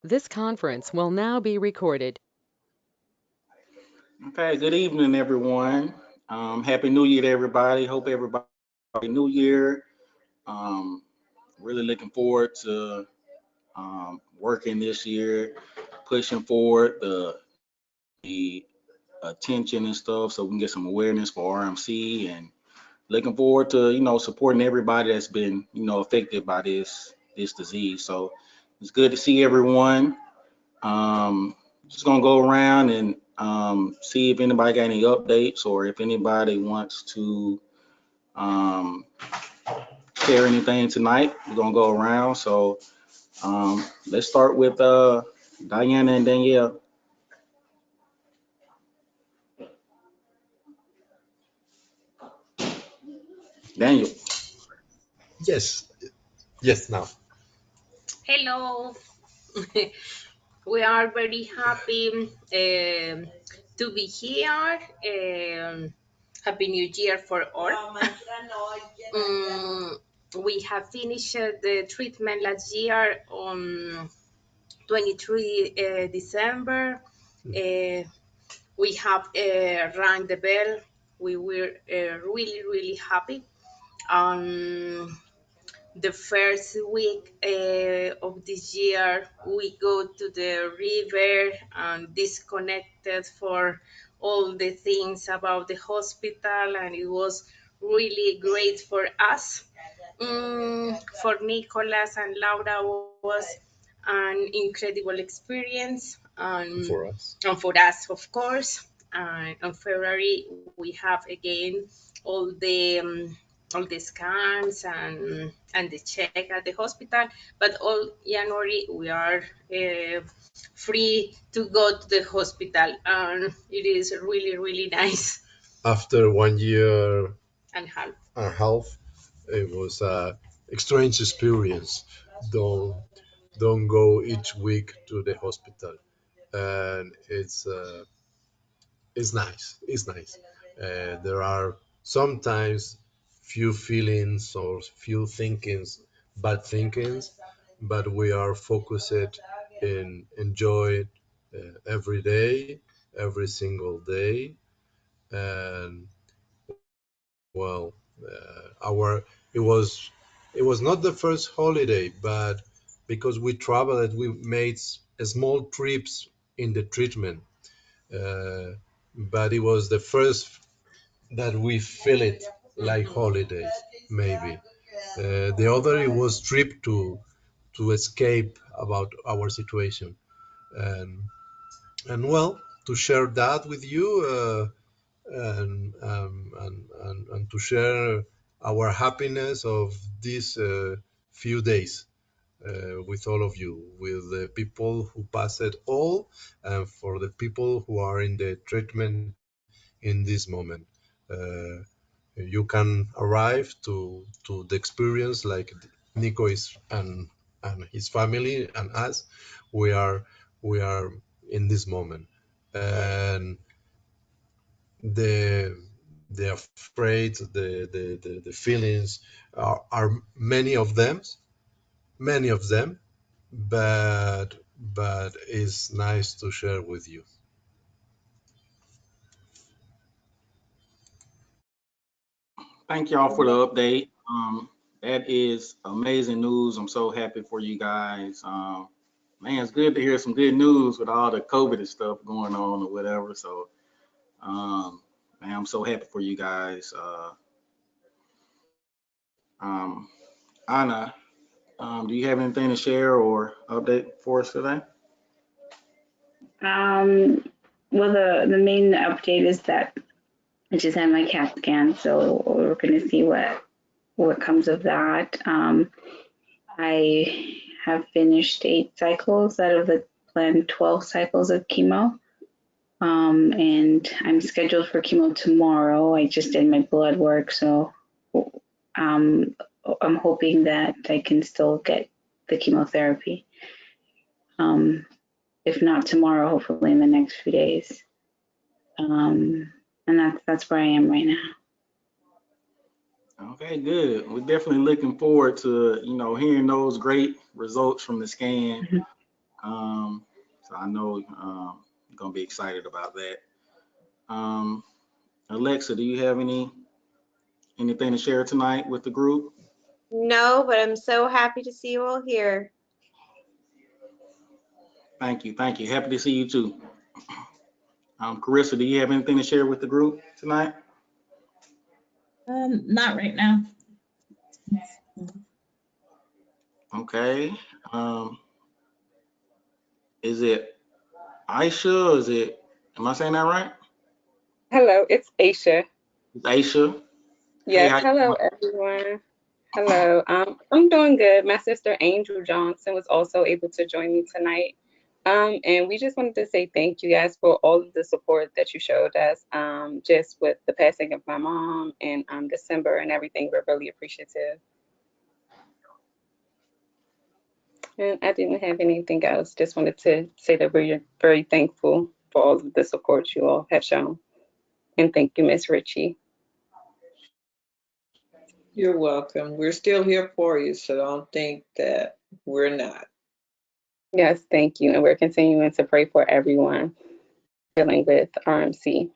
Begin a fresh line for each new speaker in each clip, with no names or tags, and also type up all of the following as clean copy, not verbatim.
This conference will now be recorded.
Okay, good evening, everyone. Happy New Year to everybody. Hope everybody New Year. Um, really looking forward to working this year, pushing forward the attention and stuff, so we can get some awareness for RMC, and looking forward to supporting everybody that's been affected by this disease. So it's good to see everyone. Um, just gonna go around and see if anybody got any updates or if anybody wants to um, share anything tonight. We're gonna go around. So let's start with Diana and Danielle. Daniel.
Yes, yes, now.
Hello. We are very happy to be here. Happy New Year for all. We have finished the treatment last year on 23 December. We have rang the bell. We were really happy. Um, the first week of this year, we go to the river and disconnected for all the things about the hospital, and it was really great for us. For Nicholas and Laura was an incredible experience,
For us.
and for us, of course. And on February, we have again all the scans and the check at the hospital. But all January we are free to go to the hospital, and it is really nice.
After 1 year
And half.
and a half, it was a strange experience. Don't don't go each week to the hospital, and it's nice. It's nice. There are sometimes few feelings or few thinkings, bad thinkings, but we are focused in enjoy every day, every single day, and well, our it was not the first holiday, but because we traveled, we made small trips in the treatment. Uh, but it was the first that we feel it like holidays, maybe. The other it was trip to escape about our situation, and well, to share that with you, and to share our happiness of these few days with all of you, with the people who pass it all, and for the people who are in the treatment in this moment. Uh, you can arrive to the experience like Nico is and his family and us. We are we are in this moment, and the afraid, the feelings are many of them, but it's nice to share with you.
Thank y'all for the update. That is amazing news. I'm so happy for you guys. Man, it's good to hear some good news with all the COVID and stuff going on or whatever. So, man, I'm so happy for you guys. Um, Anna, do you have anything to share or update for us today?
Um, well, the main update is that I just had my CAT scan, so we're going to see what comes of that. I have finished 8 cycles out of the planned 12 cycles of chemo. And I'm scheduled for chemo tomorrow. I just did my blood work, so I'm hoping that I can still get the chemotherapy. If not tomorrow, hopefully in the next few days. And that's where I am right now.
Okay, good. We're definitely looking forward to hearing those great results from the scan.
Mhm.
So I know you're gonna be excited about that. Alexa, do you have anything to share tonight with the group?
No, but I'm so happy to see you all here.
Thank you. Happy to see you too. Carissa, do you have anything to share with the group tonight?
Not right now.
Okay. Is it Aisha or am I saying that right?
Hello, it's Aisha.
It's Aisha. Hey,
Yes, hello everyone. Hello. I'm doing good. My sister Angel Johnson was also able to join me tonight. And we just wanted to say thank you guys for all of the support that you showed us. Just with the passing of my mom in December and everything, we're really appreciative. And I didn't have anything else. Just wanted to say that we're very thankful for all of the support you all have shown. And thank you, Miss Ritchie.
You're welcome. We're still here for you, so don't think that we're not.
Yes, thank you. And we're continuing to pray for everyone dealing with RMC.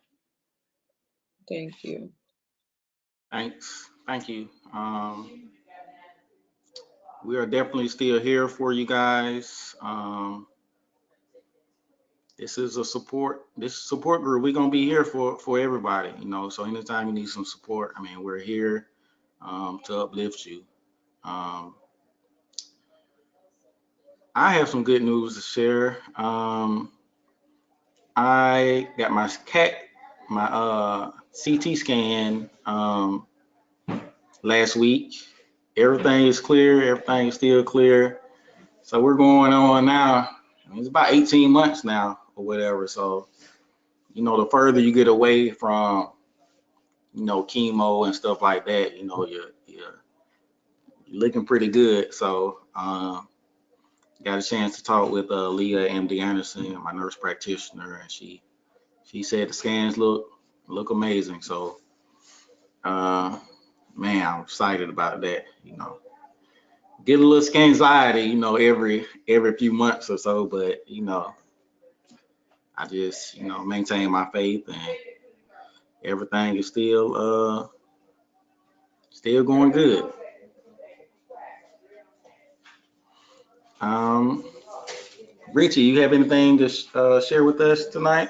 Thank you.
Thanks. Thank you. We are definitely still here for you guys. This is a support group. We're gonna be here for everybody, you know. So anytime you need some support, I mean, we're here to uplift you. I have some good news to share. I got my CT scan last week. Everything is clear. Everything is still clear. So we're going on now. I mean, it's about 18 months now or whatever. So, you know, the further you get away from, you know, chemo and stuff like that, you know, you're looking pretty good. So, got a chance to talk with Leah MD Anderson, my nurse practitioner, and she said the scans look amazing. So, man, I'm excited about that. You know, get a little anxiety, you know, every few months or so, but you know, I just, you know, maintain my faith, and everything is still going good. Richie, you have anything to share with us tonight?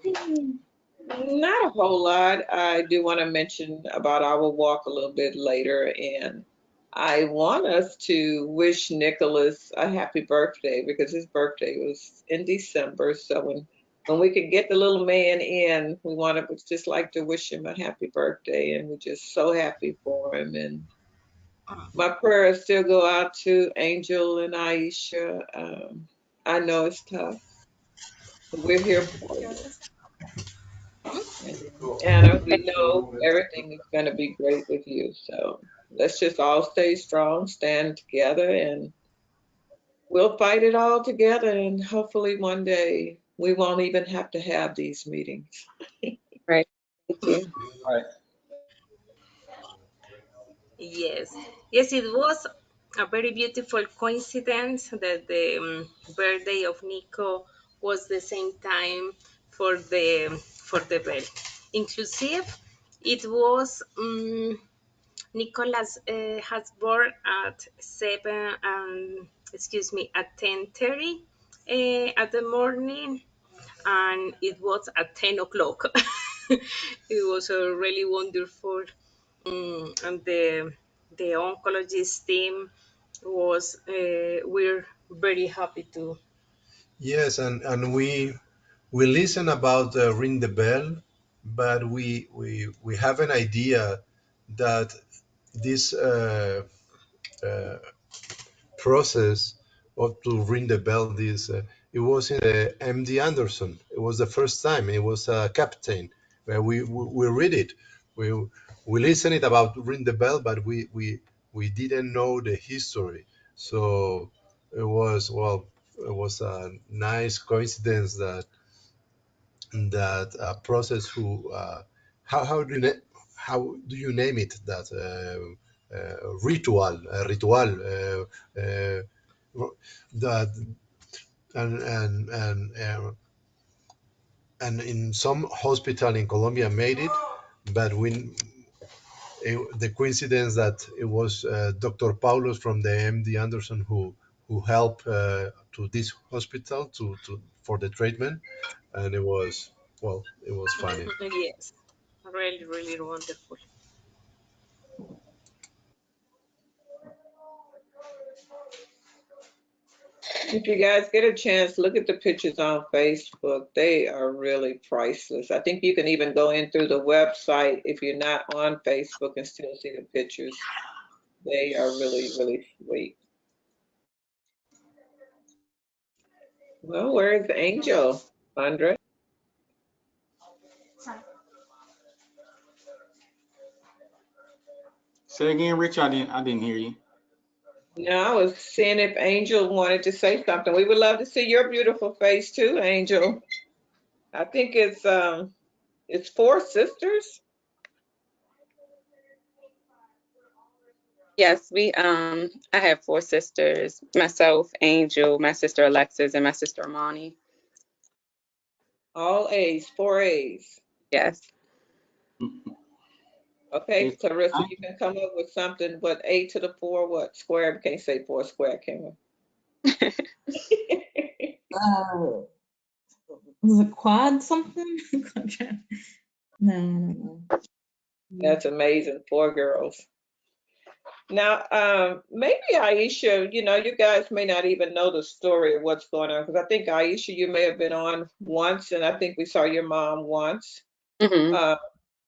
Not a whole lot. I do want to mention about our walk a little bit later, and I want us to wish Nicholas a happy birthday because his birthday was in December. So when we could get the little man in, we want to just like to wish him a happy birthday, and we're just so happy for him. And my prayers still go out to Angel and Aisha. I know it's tough, but we're here for you. And Anna, we know everything is going to be great with you. So let's just all stay strong, stand together, and we'll fight it all together. And hopefully one day we won't even have to have these meetings.
Right. Thank you.
All right.
Yes, yes, it was a very beautiful coincidence that the birthday of Nico was the same time for the bell. Inclusive, it was Nicholas has born at 10:30 at the morning, and it was at 10 o'clock. It was a really wonderful, and the oncologist team was we're very happy to.
Yes, and we listen about ring the bell, but we have an idea that this process of to ring the bell, this it was in MD Anderson. It was the first time. It was a captain where we read it. We we listened it about ring the bell, but we didn't know the history. So it was, well, it was a nice coincidence that process who how do you name it, that ritual that and in some hospital in Colombia made it, but the coincidence that it was Dr. Paulos from the MD Anderson who helped to this hospital for the treatment, and it was funny.
Yes, really, really wonderful.
If you guys get a chance, look at the pictures on Facebook. They are really priceless. I think you can even go in through the website if you're not on Facebook and still see the pictures. They are really, really sweet. Well, where's Angel, Andre?
Say again, Rich. I didn't hear you.
No, I was seeing if Angel wanted to say something. We would love to see your beautiful face too, Angel. I think it's four sisters.
Yes, I have four sisters, myself, Angel, my sister Alexis, and my sister Amani.
All A's, four A's.
Yes.
Okay,
It's
Clarissa, you can come up with something. What, A to the four? What square? We can't say four square, can we?
Was it quad something? No.
That's amazing. Four girls. Now, maybe Aisha, you guys may not even know the story of what's going on, because I think Aisha, you may have been on once, and I think we saw your mom once
Mm-hmm.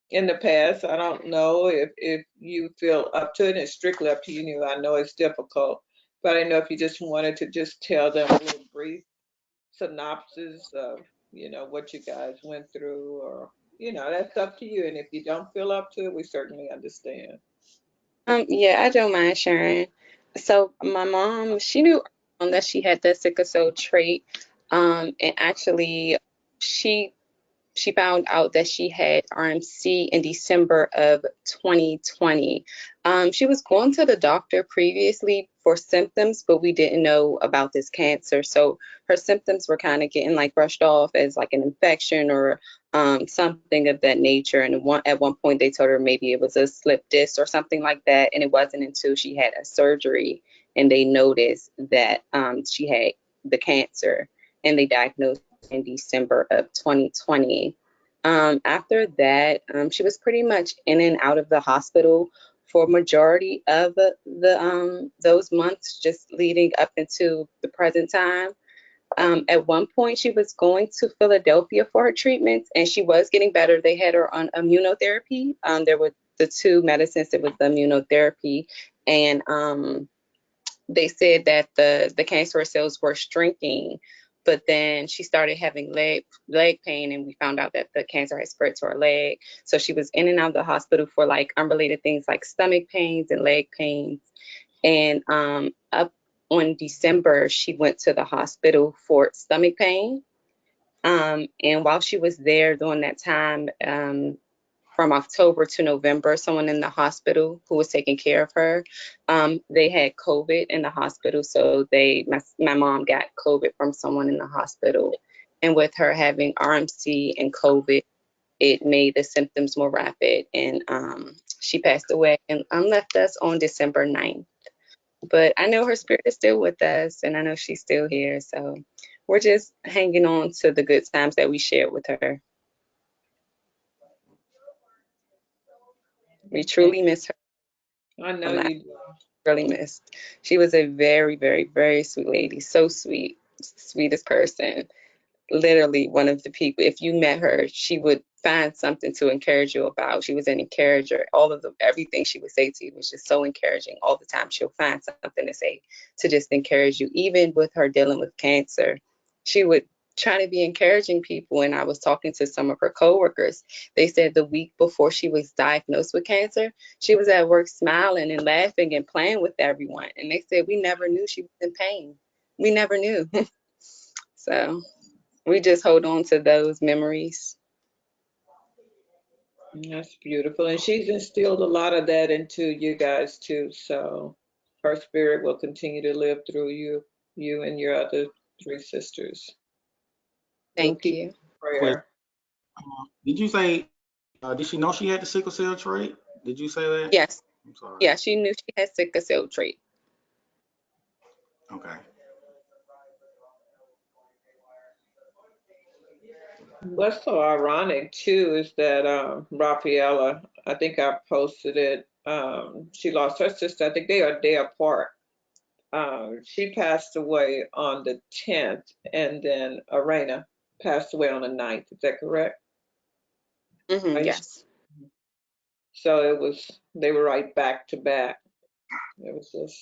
in the past. I don't know if you feel up to it. It's strictly up to you. I know it's difficult, but I know if you just wanted to just tell them a little brief synopsis of, what you guys went through, or, that's up to you. And if you don't feel up to it, we certainly understand.
Yeah, I don't mind sharing. So my mom, she knew that she had the sickle cell trait, and actually, she she found out that she had RMC in December of 2020. She was going to the doctor previously for symptoms, but we didn't know about this cancer. So her symptoms were kind of getting like brushed off as like an infection or something of that nature. And at one point, they told her maybe it was a slip disc or something like that. And it wasn't until she had a surgery and they noticed that she had the cancer, and they diagnosed in December of 2020. After that, she was pretty much in and out of the hospital for majority of those months, just leading up into the present time. At one point, she was going to Philadelphia for her treatments, and she was getting better. They had her on immunotherapy. There were the two medicines. It was the immunotherapy, and they said that the cancerous cells were shrinking, but then she started having leg pain, and we found out that the cancer had spread to her leg. So she was in and out of the hospital for like unrelated things like stomach pains and leg pains. And up on December, she went to the hospital for stomach pain. And while she was there during that time, from October to November, someone in the hospital who was taking care of her, they had COVID in the hospital. So my mom got COVID from someone in the hospital. And with her having RMC and COVID, it made the symptoms more rapid. And she passed away and left us on December 9th. But I know her spirit is still with us, and I know she's still here. So we're just hanging on to the good times that we shared with her. We truly miss her.
I know you do.
Really missed. She was a very, very, very sweet lady. So sweet, sweetest person. Literally one of the people, if you met her, she would find something to encourage you about. She was an encourager. Everything she would say to you was just so encouraging all the time. She'll find something to say to just encourage you. Even with her dealing with cancer, she would try to be encouraging people. And I was talking to some of her coworkers. They said the week before she was diagnosed with cancer, she was at work smiling and laughing and playing with everyone. And they said, we never knew she was in pain. We never knew. So we just hold on to those memories.
That's beautiful. And she's instilled a lot of that into you guys too. So her spirit will continue to live through you and your other three sisters.
Thank
Keep
you.
prayer.
Did you say, did she know she had the sickle cell trait? Did you say that?
Yes.
I'm sorry.
Yeah, she knew she had sickle cell trait.
Okay.
What's so ironic too is that Rafaela, I think I posted it. She lost her sister. I think they are a day apart. She passed away on the 10th, and then Arena passed away on the 9th. Is that correct? Aisha?
Yes.
So they were right back to back. It was just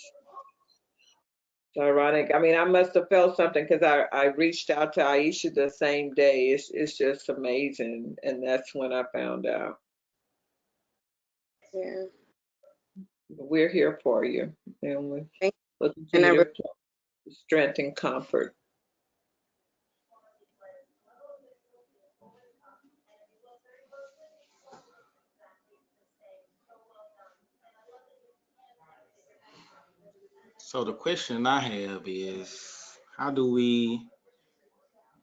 ironic. I mean, I must have felt something because I reached out to Aisha the same day. It's just amazing, and that's when I found out.
Yeah.
We're here for you, and we'll
Thank
continue
And I
to strength and comfort.
So the question I have is, how do we,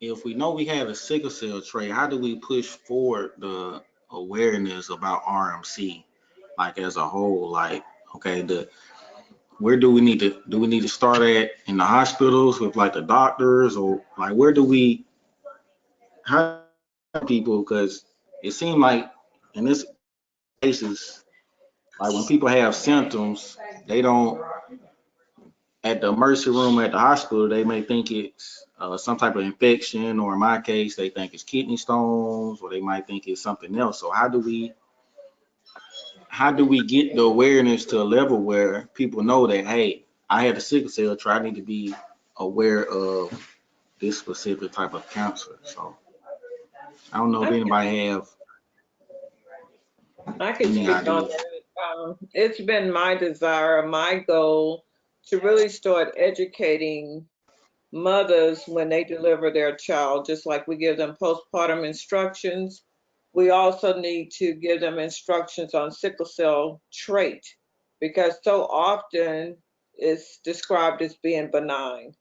if we know we have a sickle cell trait, how do we push forward the awareness about RMC, like as a whole? Like, okay, where do we need to start at in the hospitals with like the doctors, or like where do we, how people, because it seemed like in this cases, like when people have symptoms, they don't, at the emergency room at the hospital, they may think it's some type of infection, or in my case, they think it's kidney stones, or they might think it's something else. So how do we get the awareness to a level where people know that, hey, I had a sickle cell trait, I need to be aware of this specific type of cancer? So I don't know if anybody have
I can
any
speak on
ideas.
that. It's been my desire, my goal, to really start educating mothers when they deliver their child, just like we give them postpartum instructions. We also need to give them instructions on sickle cell trait, because so often it's described as being benign.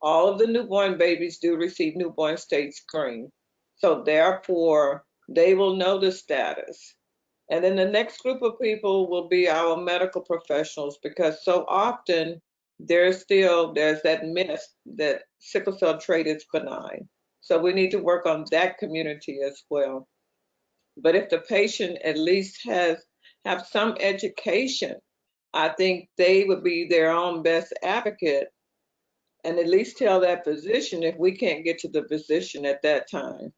All of the newborn babies do receive newborn state screen. So therefore, they will know the status. And then the next group of people will be our medical professionals, because so often there's that myth that sickle cell trait is benign. So we need to work on that community as well. But if the patient at least have some education, I think they would be their own best advocate, and at least tell that physician if we can't get to the physician at that time.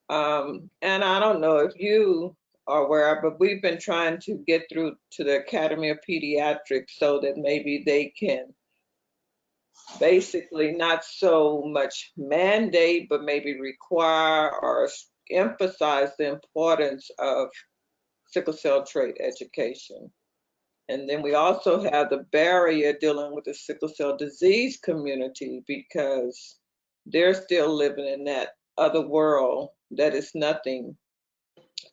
And I don't know if you are aware, but we've been trying to get through to the Academy of Pediatrics so that maybe they can basically not so much mandate, but maybe require or emphasize the importance of sickle cell trait education. And then we also have the barrier dealing with the sickle cell disease community, because they're still living in that other world that is nothing,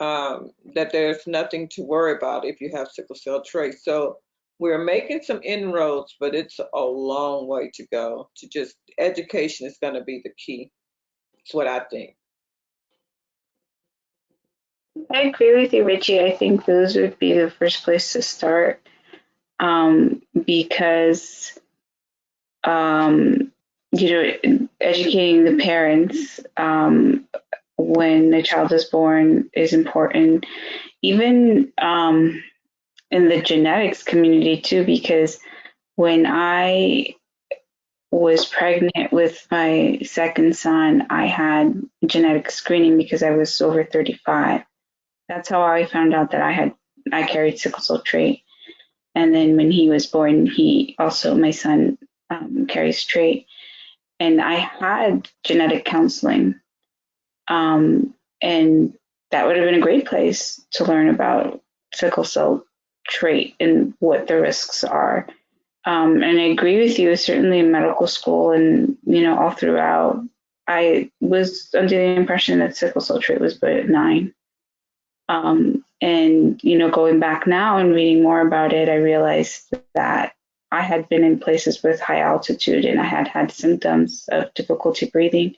that there's nothing to worry about if you have sickle cell trait. So we're making some inroads, but it's a long way to go. To just education is going to be the key. That's what I think.
I agree with you, Richie. I think those would be the first place to start, because educating the parents when a child is born is important, even in the genetics community too, because when I was pregnant with my second son, I had genetic screening because I was over 35. That's how I found out that I carried sickle cell trait. And then when he was born, my son carries trait. And I had genetic counseling. And that would have been a great place to learn about sickle cell trait and what the risks are. And I agree with you, certainly in medical school and, all throughout, I was under the impression that sickle cell trait was benign. And, going back now and reading more about it, I realized that I had been in places with high altitude and I had had symptoms of difficulty breathing.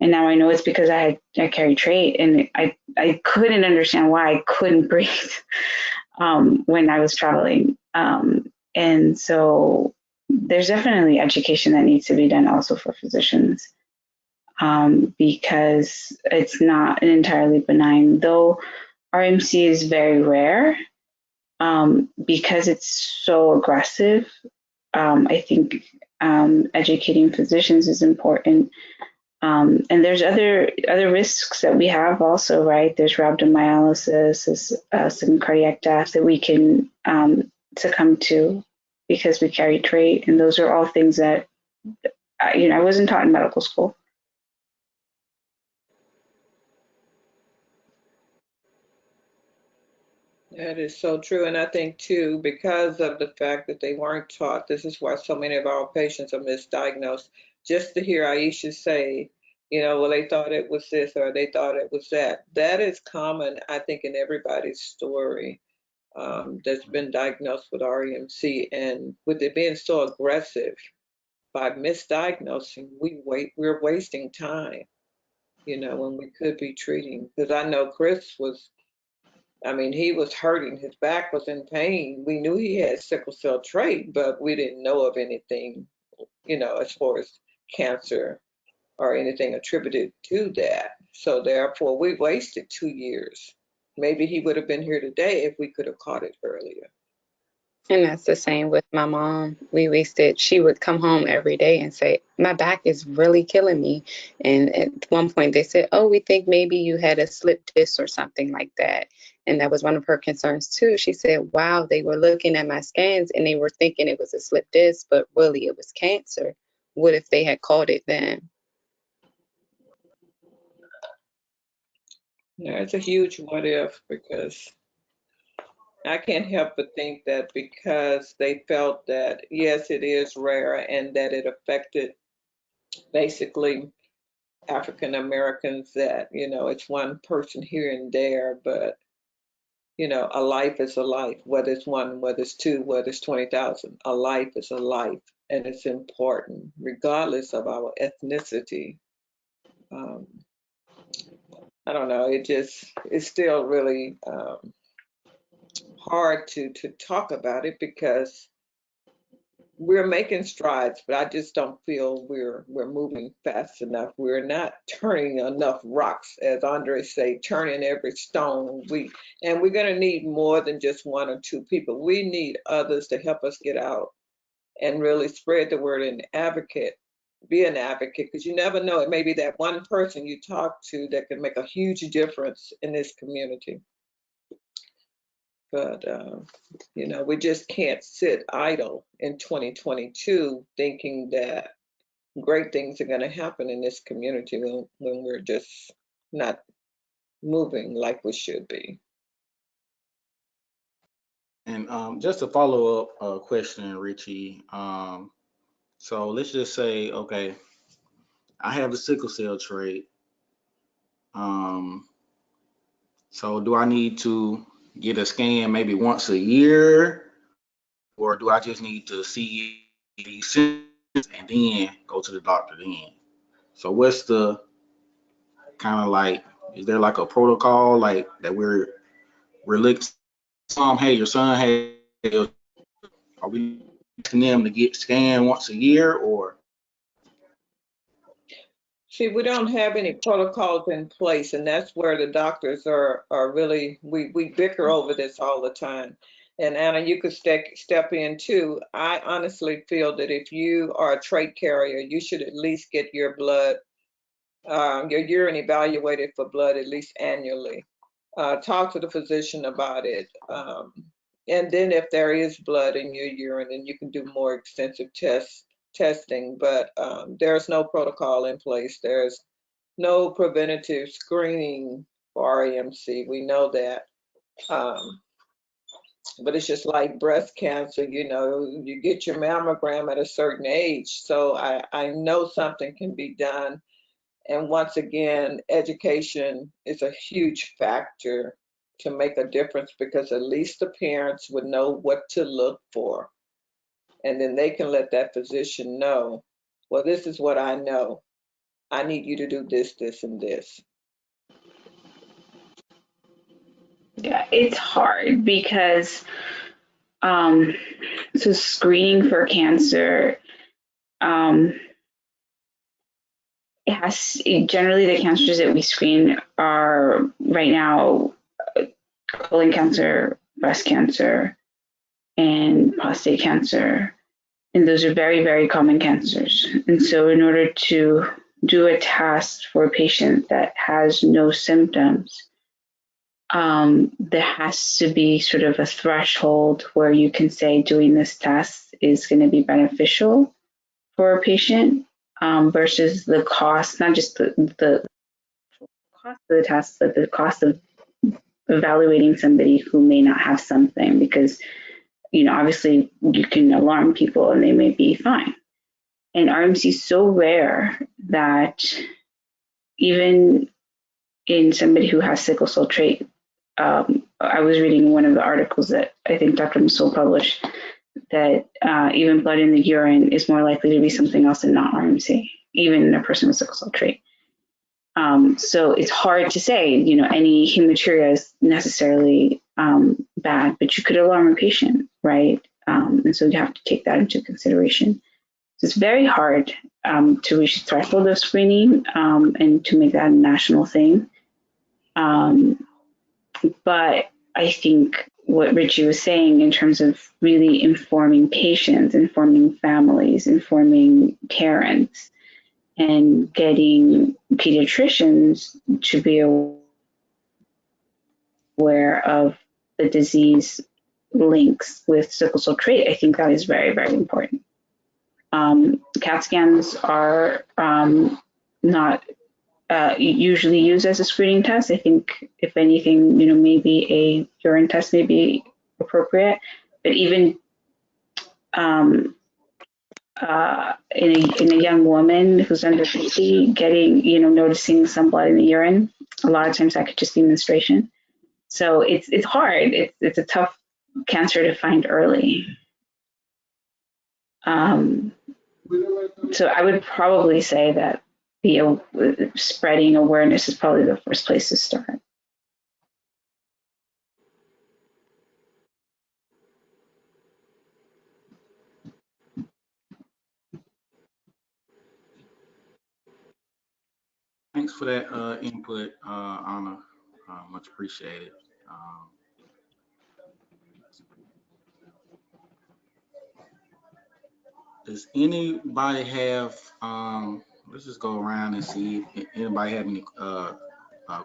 And now I know it's because I carried trait, and I couldn't understand why I couldn't breathe when I was traveling. And so there's definitely education that needs to be done also for physicians, because it's not an entirely benign, though RMC is very rare, because it's so aggressive. I think educating physicians is important. And there's other risks that we have also, right? There's rhabdomyolysis, there's some cardiac death that we can succumb to because we carry trait, and those are all things that I wasn't taught in medical school.
That is so true. And I think, too, because of the fact that they weren't taught, this is why so many of our patients are misdiagnosed. Just to hear Aisha say, well, they thought it was this or they thought it was that. That is common, I think, in everybody's story that's been diagnosed with RMC. And with it being so aggressive, by misdiagnosing, we're wasting time, when we could be treating. Because I know Chris he was hurting. His back was in pain. We knew he had sickle cell trait, but we didn't know of anything, as far as cancer or anything attributed to that. So therefore, we wasted 2 years. Maybe he would have been here today if we could have caught it earlier.
And that's the same with my mom. She would come home every day and say, my back is really killing me. And at one point they said, oh, we think maybe you had a slip disc or something like that. And that was one of her concerns too. She said, wow, they were looking at my scans and they were thinking it was a slip disc, but really it was cancer. What if they had caught it then?
Yeah, it's a huge what if, because I can't help but think that because they felt that, yes, it is rare and that it affected basically African Americans, that, it's one person here and there, but, a life is a life, whether it's one, whether it's two, whether it's 20,000, a life is a life, and it's important, regardless of our ethnicity. I don't know, it's still really hard to talk about it because we're making strides, but I just don't feel we're moving fast enough. We're not turning enough rocks, as Andre say, turning every stone. We're going to need more than just one or two people. We need others to help us get out and really spread the word and be an advocate, because you never know. It may be that one person you talk to that can make a huge difference in this community. But, we just can't sit idle in 2022 thinking that great things are going to happen in this community when we're just not moving like we should be.
And just a follow-up question, Richie. So let's just say, okay, I have the sickle cell trait. So do I need to get a scan maybe once a year, or do I just need to see these symptoms and then go to the doctor then? So what's the kind of like, is there like a protocol like that we're looking, hey, your son has, are we asking them to get scanned once a year, or?
See, we don't have any protocols in place, and that's where the doctors are really, we bicker over this all the time. And Anna, you could step in too. I honestly feel that if you are a trait carrier, you should at least get your blood, your urine evaluated for blood at least annually. Talk to the physician about it. And then if there is blood in your urine, then you can do more extensive testing, but there's no protocol in place. There's no preventative screening for RMC. We know that. But it's just like breast cancer, you get your mammogram at a certain age. So I know something can be done. And once again, education is a huge factor to make a difference, because at least the parents would know what to look for. and then they can let that physician know, well, this is what I know. I need you to do this, this, and this.
Yeah, it's hard because so screening for cancer, generally the cancers that we screen are right now colon cancer, breast cancer, and prostate cancer. And those are very, very common cancers. And so in order to do a test for a patient that has no symptoms, there has to be sort of a threshold where you can say doing this test is going to be beneficial for a patient, versus the cost, not just the cost of the test, but the cost of evaluating somebody who may not have something, because obviously you can alarm people and they may be fine. And RMC is so rare that even in somebody who has sickle cell trait, I was reading one of the articles that I think Dr. Masoul published, that even blood in the urine is more likely to be something else than not RMC, even in a person with sickle cell trait. So it's hard to say, any hematuria is necessarily bad, but you could alarm a patient, right? And so you have to take that into consideration. So it's very hard to reach the threshold of screening and to make that a national thing. But I think what Richie was saying in terms of really informing patients, informing families, informing parents, and getting pediatricians to be aware of the disease links with sickle cell trait, I think that is very, very important. CAT scans are not usually used as a screening test. I think if anything, maybe a urine test may be appropriate, but even in a young woman who's under 50, getting, noticing some blood in the urine, a lot of times that could just be menstruation. So it's hard. It's a tough cancer to find early. So I would probably say that spreading awareness is probably the first place to start.
Thanks for that input, Anna. Much appreciated. Does anybody have, let's just go around and see if anybody have any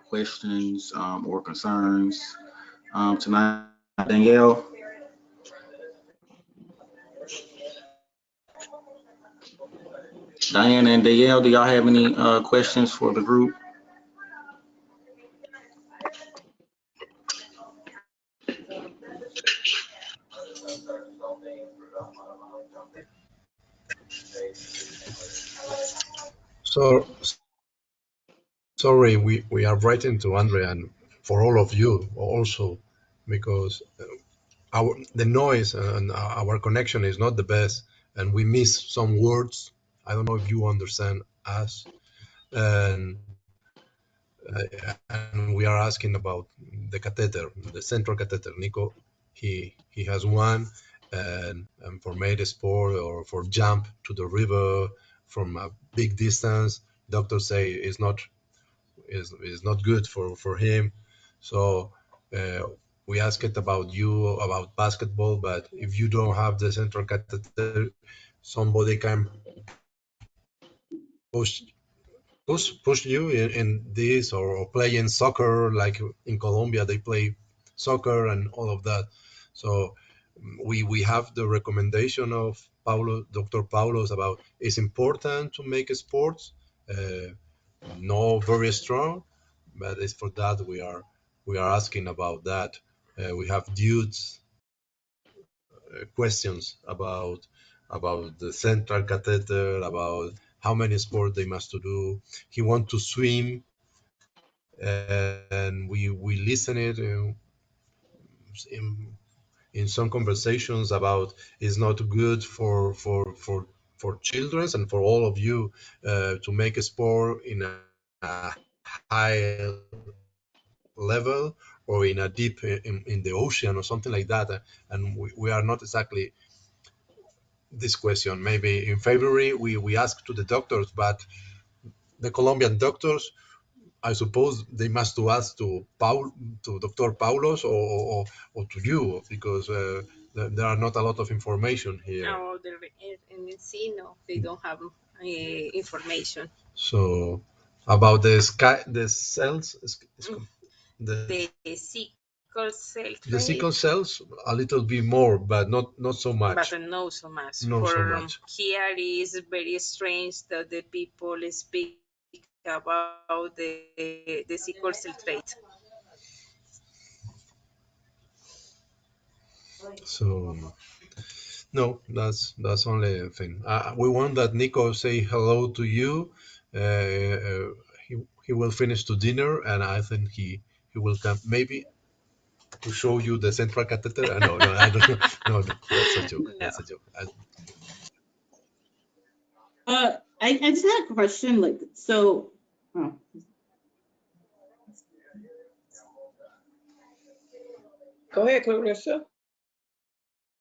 questions or concerns tonight. Danielle? Diana and Danielle, do y'all have any questions for the group?
So sorry, we are writing to Andrea and for all of you also, because the noise and our connection is not the best, and we miss some words. I don't know if you understand us, and we are asking about the catheter, the central catheter. Nico, he has one, and for made sport or for jump to the river from a big distance, doctors say is not good for him. So we asked about you about basketball, but if you don't have the central catheter, somebody can push you in this, or playing soccer, like in Colombia they play soccer and all of that. So we have the recommendation of Dr. Paulos about it's important to make sports, not very strong, but it's for that we are asking about that. We have dudes questions about the central catheter, about how many sports they must to do. He want to swim, and we listen it. in some conversations about it's not good for children and for all of you to make a sport in a high level or in a deep in the ocean or something like that. And we are not exactly this question. Maybe in February we asked to the doctors, but the Colombian doctors, I suppose they must to ask to Dr. Paulos or to you, because there are not a lot of information here.
Oh, the RMC, no, they don't have information.
So about the cells,
The sickle cell trait,
the sickle cells, a little bit more, but not so much.
but not so much.
Not so much.
Here is very strange that the people speak about the sickle cell trait.
So no, that's only a thing. We want that Nico say hello to you. He will finish to dinner, and I think he will come maybe to show you the central catheter. No, I don't know. No, that's a joke. That's a joke.
I just had a question. Like, so,
Go ahead, Clarissa.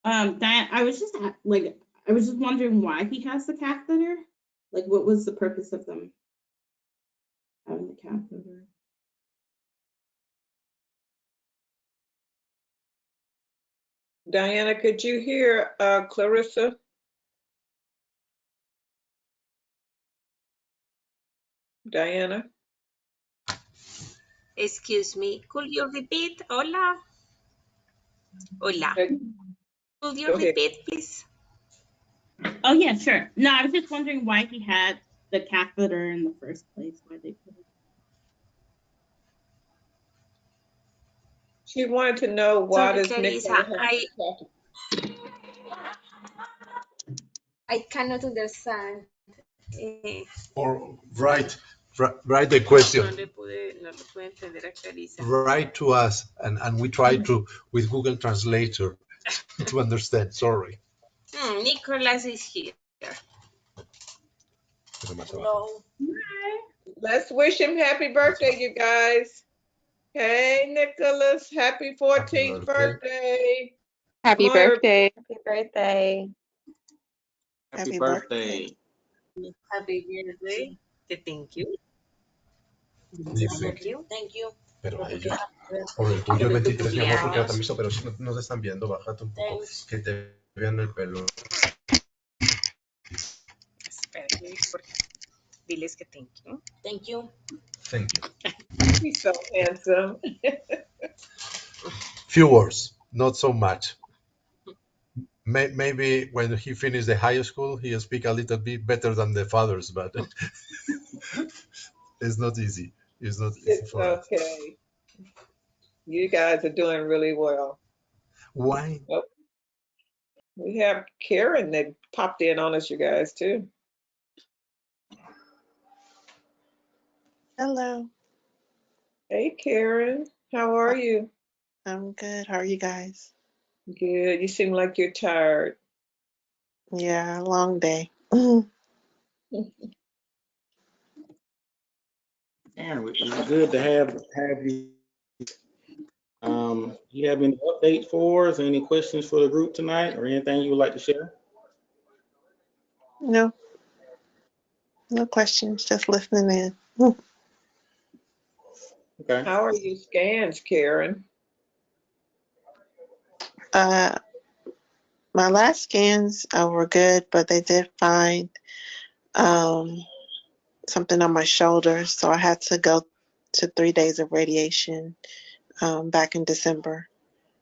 Diane, I was just wondering why he has the catheter. Like, what was the purpose of them having the catheter?
Diana, could you hear Clarissa? Diana?
Excuse me, could you repeat? Hola. Hola. Could you repeat, please?
Oh yeah, sure. No, I was just wondering why he had the catheter in the first place. Why they put it.
She wanted to know why does
Clarissa,
Nicola
I cannot understand.
Or write the question.
No le pude entender a Clarissa.
Write to us, and we try to with Google Translator to understand. Sorry.
Nicholas is here.
No. Let's wish him happy birthday, you guys. Hey, Nicholas, happy 14th birthday.
Happy birthday.
Happy birthday.
Happy birthday.
Happy birthday. Thank you. Thank you.
Pero a ellos, por el tuyo el 23, mi amor, porque también pero si no te están viendo, bájate un poco, que te vean el pelo.
Espérate, diles que thank you. Thank you.
Thank you.
He's so handsome.
Few words, not so much. Maybe when he finished the high school, he'll speak a little bit better than the fathers, but it's not easy. It's not easy for us.
Okay. You guys are doing really well.
Why?
Oh, we have Karen that popped in on us, you guys, too.
Hello.
Hey, Karen. How are you?
I'm good. How are you guys?
Good. You seem like you're tired.
Yeah, long day.
Aaron, it's good to have you. You have any updates for us? Any questions for the group tonight, or anything you would like to share?
No. No questions. Just listening in.
Okay.
How are your scans, Karen?
My last scans were good, but they did find something on my shoulder, so I had to go to 3 days of radiation back in December.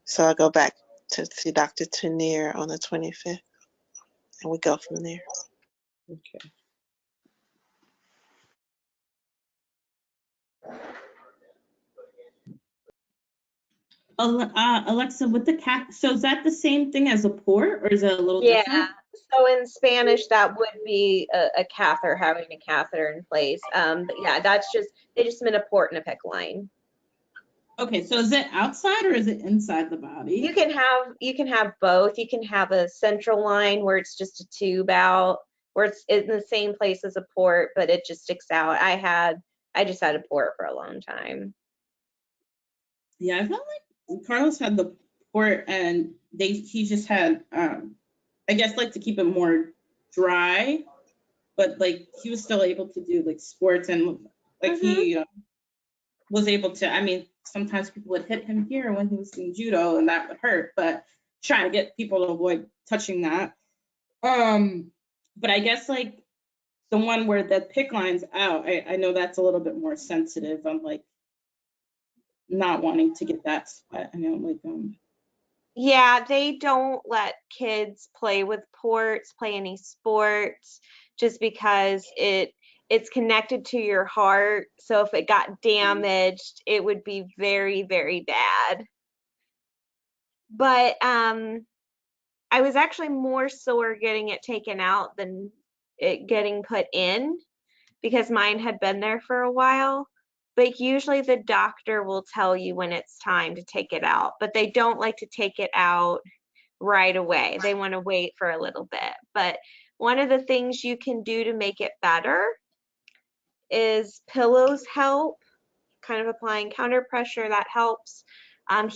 So I go back to see Dr. Tunier on the 25th, and we go from there.
Okay.
Alexa, with the so is that the same thing as a port, or is it a little different?
So in Spanish, that would be a catheter, having a catheter in place. But yeah, they just meant a port and a PEC line.
Okay, so is it outside or is it inside the body?
You can have both. You can have a central line where it's just a tube out, where it's in the same place as a port, but it just sticks out. I just had a port for a long time.
Yeah, I felt like Carlos had the port and he just had I guess like to keep it more dry, but like he was still able to do like sports and like he was able to, I mean, sometimes people would hit him here when he was in judo and that would hurt, but trying to get people to avoid touching that. But I guess like the one where the PICC line's out, I know that's a little bit more sensitive. I'm like not wanting to get that sweat. I know like
Yeah, they don't let kids play with ports, play any sports, just because it's connected to your heart. So if it got damaged, it would be very, very bad. But I was actually more sore getting it taken out than it getting put in, because mine had been there for a while. But usually the doctor will tell you when it's time to take it out, but they don't like to take it out right away. They want to wait for a little bit. But one of the things you can do to make it better is pillows help, kind of applying counter pressure, that helps.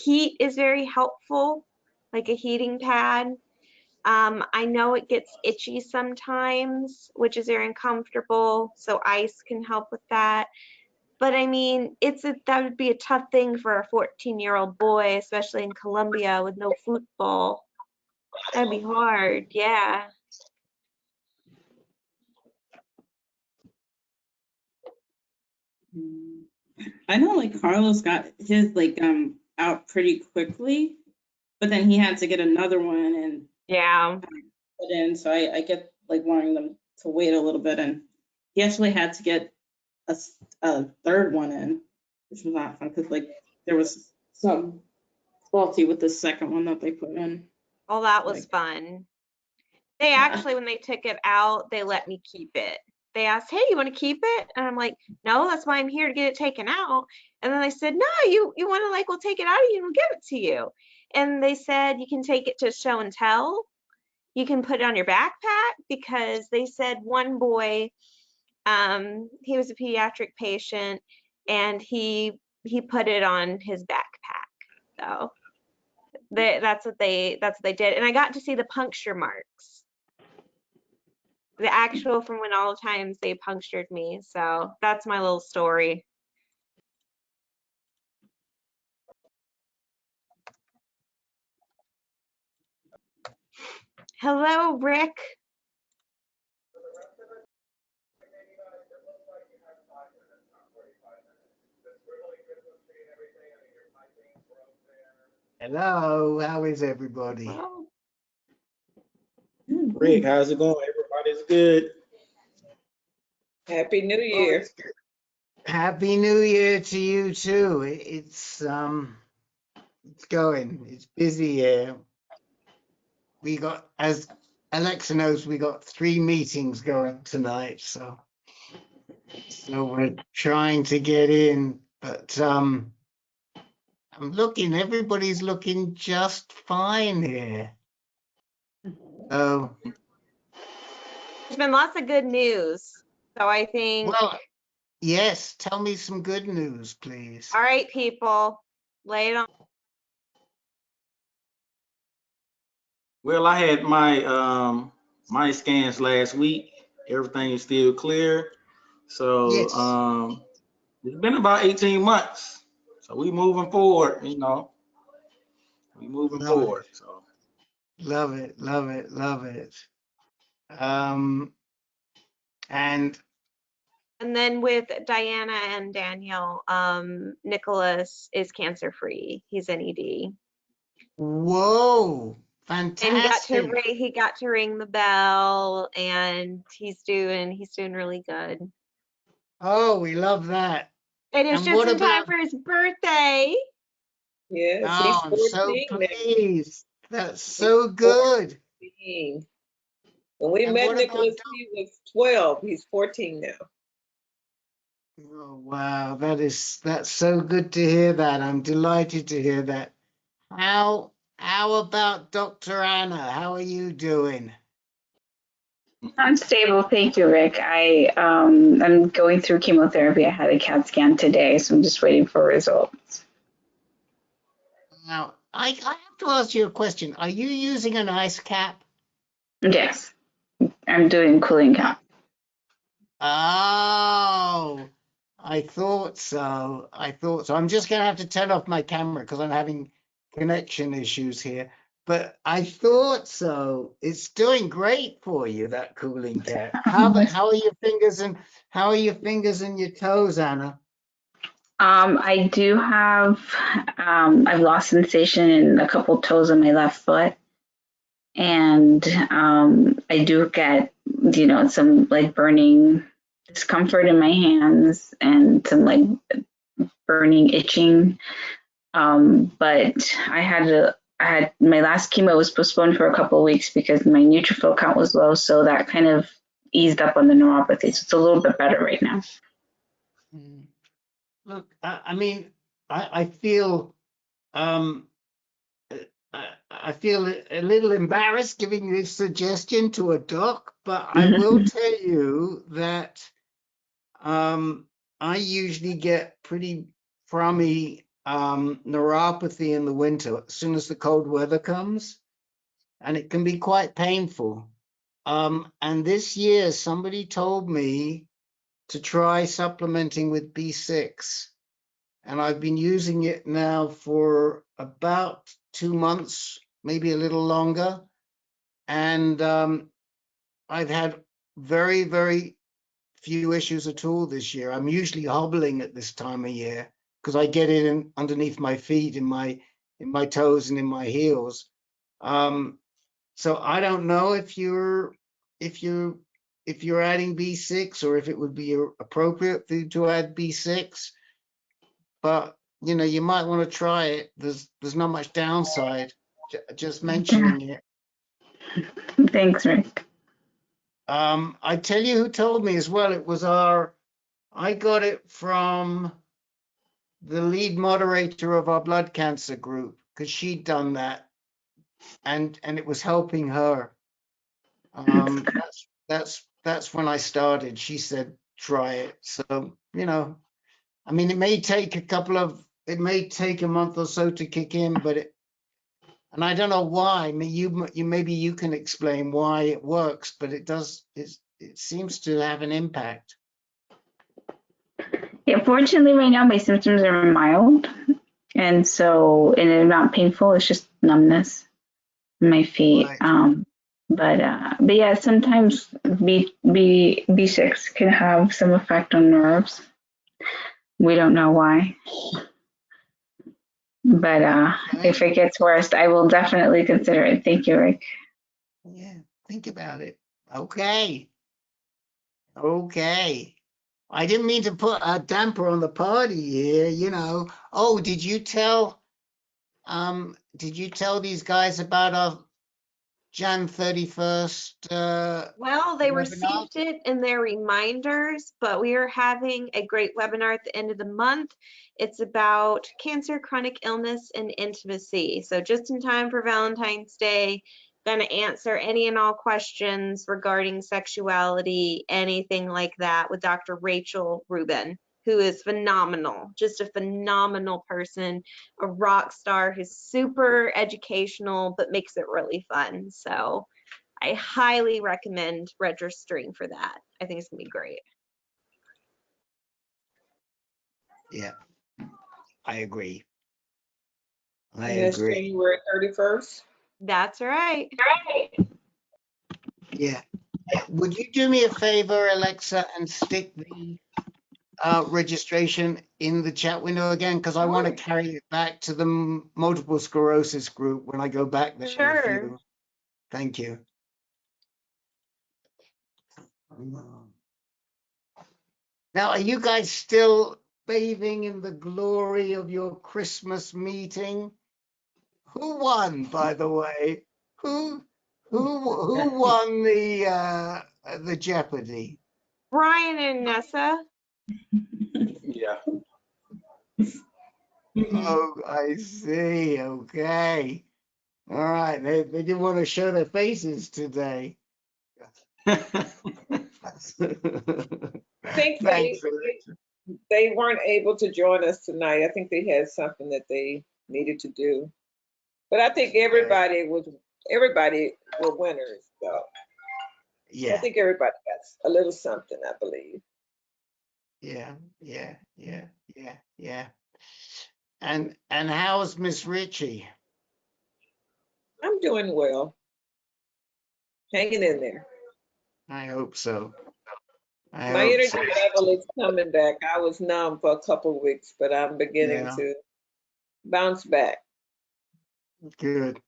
Heat is very helpful, like a heating pad. I know it gets itchy sometimes, which is very uncomfortable, so ice can help with that. But I mean, that would be a tough thing for a 14-year-old boy, especially in Colombia with no football. That'd be hard, yeah.
I know like Carlos got his like out pretty quickly, but then he had to get another one and
Yeah.
put in. So I get like wanting them to wait a little bit, and he actually had to get a third one in, which was not fun because like there was some faulty with the second one that they put in.
Oh, that was
Like,
fun. They
yeah.
actually, when they took it out, they let me keep it. They asked, "Hey, you want to keep it?" And I'm like, "No, that's why I'm here to get it taken out." And then they said, "No, you want to, like, we'll take it out of you and we'll give it to you." And they said you can take it to show and tell. You can put it on your backpack, because they said one boy, he was a pediatric patient, and he put it on his backpack. So that's what they did. And I got to see the puncture marks, the actual from when all the times they punctured me. So that's my little story. Hello, Rick.
Hello, how is everybody?
Well,
Rick, how's it going? Everybody's good.
Happy New
Oh,
Year.
it's good. Happy New Year to you too. It's going. It's busy here. We got, as Alexa knows, we got 3 meetings going tonight, so we're trying to get in, but I'm looking, everybody's looking just fine here. So
there's been lots of good news. So I think,
well, yes, tell me some good news, please.
all right, people, lay it on.
Well, I had my scans last week. Everything is still clear. So
Yes.
it's been about 18 months. So we moving forward, We moving
Love
forward.
it.
So
Love it, love it, love it. And
then with Diana and Daniel, Nicholas is cancer free. He's an ED.
whoa,
And
fantastic.
he got to ring the bell, and he's doing really good.
Oh, we love that.
And it's
And
just
what
in time
about,
for his birthday.
Yes, he's
oh, I'm so
14 now.
pleased. That's
He's
so good.
14. When we
And
met
what about,
Nicholas, he was 12. He's 14 now.
Oh, wow, that's so good to hear that. I'm delighted to hear that. How about Dr. Anna? How are you doing?
I'm stable, thank you, Rick. I'm going through chemotherapy. I had a CAT scan today, so I'm just waiting for results.
Now, I have to ask you a question. Are you using an ice cap?
Yes, I'm doing cooling cap.
Oh, I thought so. I thought so. I'm just going to have to turn off my camera because I'm having connection issues here. But I thought so. It's doing great for you, that cooling cap. How are your fingers and your toes, Anna?
I do have, I've lost sensation in a couple toes on my left foot. And I do get, some like burning discomfort in my hands and some like burning itching. But I had my last chemo was postponed for a couple of weeks because my neutrophil count was low, so that kind of eased up on the neuropathy. So it's a little bit better right now.
Look, I mean, I feel I feel a little embarrassed giving this suggestion to a doc, but I will tell you that I usually get pretty crummy neuropathy in the winter as soon as the cold weather comes, and it can be quite painful. And this year, somebody told me to try supplementing with B6, and I've been using it now for about 2 months, maybe a little longer. And I've had very, very few issues at all this year. I'm usually hobbling at this time of year because I get it in underneath my feet, in my toes and in my heels. So I don't know if you're adding B6 or if it would be appropriate for you to add B6, but you might want to try it. There's not much downside. Just mentioning it.
Thanks, Rick.
I tell you who told me as well. It was I got it from the lead moderator of our blood cancer group because she'd done that, and it was helping her. That's when I started. She said try it. So I mean, it may take a month or so to kick in, and I don't know why. Maybe you can explain why it works, but it does. It seems to have an impact.
Yeah, fortunately, right now my symptoms are mild, and they're not painful. It's just numbness in my feet.
Right.
But yeah, sometimes B6 can have some effect on nerves. We don't know why. But if it gets worse, I will definitely consider it. Thank you, Rick.
Yeah, think about it. Okay. I didn't mean to put a damper on the party here. Oh, did you tell these guys about our Jan 31st
Well, they
webinar?
received it in their reminders, but we are having a great webinar at the end of the month. It's about cancer, chronic illness, and intimacy. So just in time for Valentine's Day, going to answer any and all questions regarding sexuality, anything like that, with Dr. Rachel Rubin, who is phenomenal, just a phenomenal person, a rock star who's super educational, but makes it really fun. So I highly recommend registering for that. I think it's gonna be great.
Yeah, I agree. I
And it's
agree.
January 31st.
That's right.
Yeah. Would you do me a favor, Alexa, and stick the registration in the chat window again? Because I want to carry it back to the multiple sclerosis group when I go back there in a few. Thank you. Now, are you guys still bathing in the glory of your Christmas meeting? Who won, by the way? Who won the Jeopardy?
Brian and Nessa.
Oh, I see. Okay. All right. They didn't want to show their faces today.
I think
Thanks.
they weren't able to join us tonight. I think they had something that they needed to do. But I think everybody were winners. So I
Yeah.
think everybody got a little something, I believe.
Yeah. And how's Miss Ritchie?
I'm doing well. Hanging in there.
I hope so. I
My
hope
energy
so.
level is coming back. I was numb for a couple of weeks, but I'm beginning
Yeah.
to bounce back.
Good.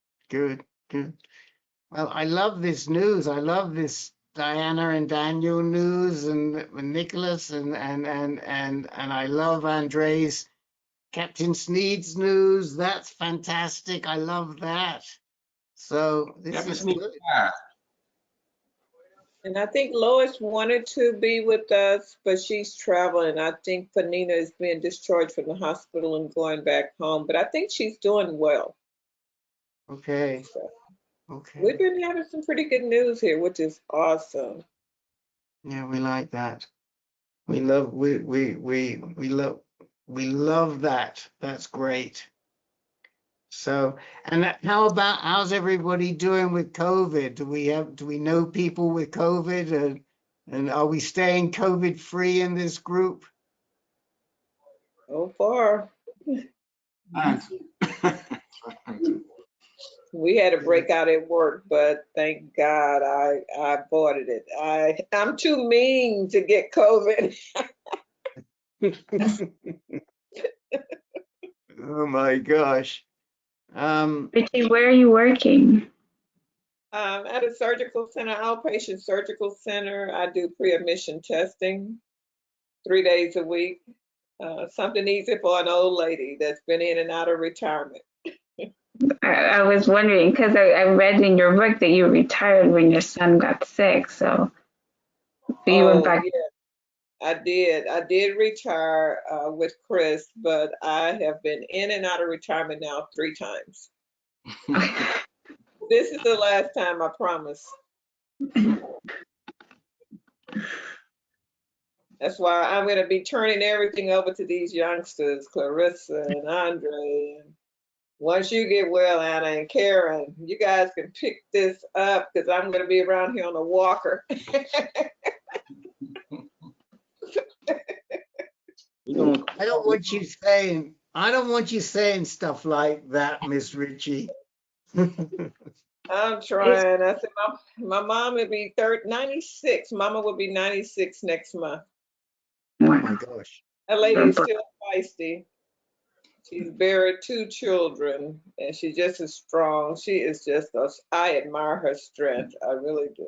Well, I love this news. I love this Diana and Daniel news, and Nicholas, and I love Andre's Captain Sneed's news. That's fantastic. I love that. So this
Captain
is
Sneak
good.
died.
And I think Lois wanted to be with us, but she's traveling. I think Panina is being discharged from the hospital and going back home, but I think she's doing well.
Okay.
So we've
Okay.
been having some pretty good news here, which is awesome.
Yeah, we like that. We love that. That's great. So, and how's everybody doing with COVID? Do we know people with COVID, and are we staying COVID free in this group?
So far,
Trying to.
we had a breakout at work, but thank God I avoided it. I'm too mean to get COVID.
Oh my gosh.
Richie, where are you working?
At a surgical center, outpatient surgical center, I do pre-admission testing 3 days a week. Something easy for an old lady that's been in and out of retirement.
I was wondering because I read in your book that you retired when your son got sick. So you went
Oh,
back.
yeah, I did. I did retire with Chris, but I have been in and out of retirement now 3 times. This is the last time, I promise. That's why I'm going to be turning everything over to these youngsters, Clarissa and Andre. And once you get well, Anna and Karen, you guys can pick this up because I'm going to be around here on a walker.
I don't want you saying stuff like that, Miss Ritchie.
I'm trying. I said my mom would be 96. Mama would be 96 next month.
Oh my gosh.
That lady is still feisty. She's buried 2 children, and she's just as strong. She is just I admire her strength. I really do.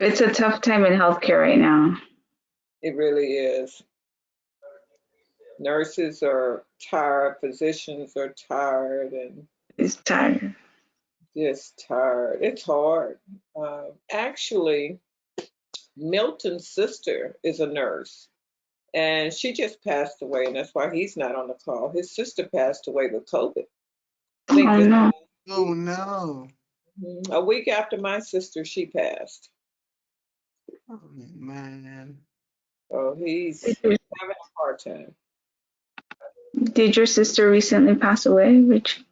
It's a tough time in healthcare right now.
It really is. Nurses are tired, physicians are tired, and
It's tired.
just tired. It's hard. Actually, Milton's sister is a nurse, and she just passed away, and that's why he's not on the call. His sister passed away with COVID. I think
Oh
this
no.
Oh no.
a week after my sister, she passed.
Oh man.
So he's having a hard time.
Did your sister recently pass away, Richie?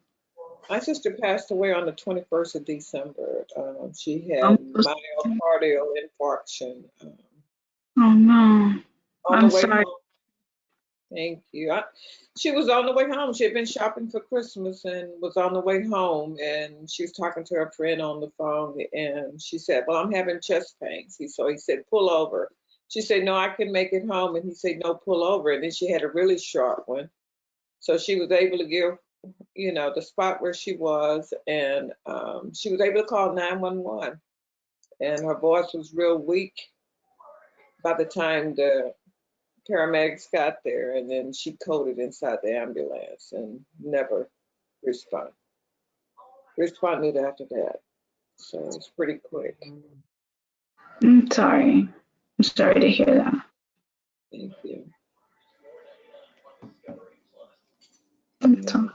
My sister passed away on the 21st of December. She
Oh
had myocardial infarction.
no.
On
I'm
the way
sorry.
home. Thank you. She was on the way home. She had been shopping for Christmas and was on the way home, and she was talking to her friend on the phone, and she said, "Well, I'm having chest pains." So he said, "Pull over." She said, "No, I can make it home," and he said, "No, pull over." And then she had a really sharp one, so she was able to give, the spot where she was, and she was able to call 911, and her voice was real weak by the time the paramedics got there, and then she coded inside the ambulance and never responded after that. So it's pretty quick.
I'm sorry. I'm sorry to hear that.
Thank you.
So,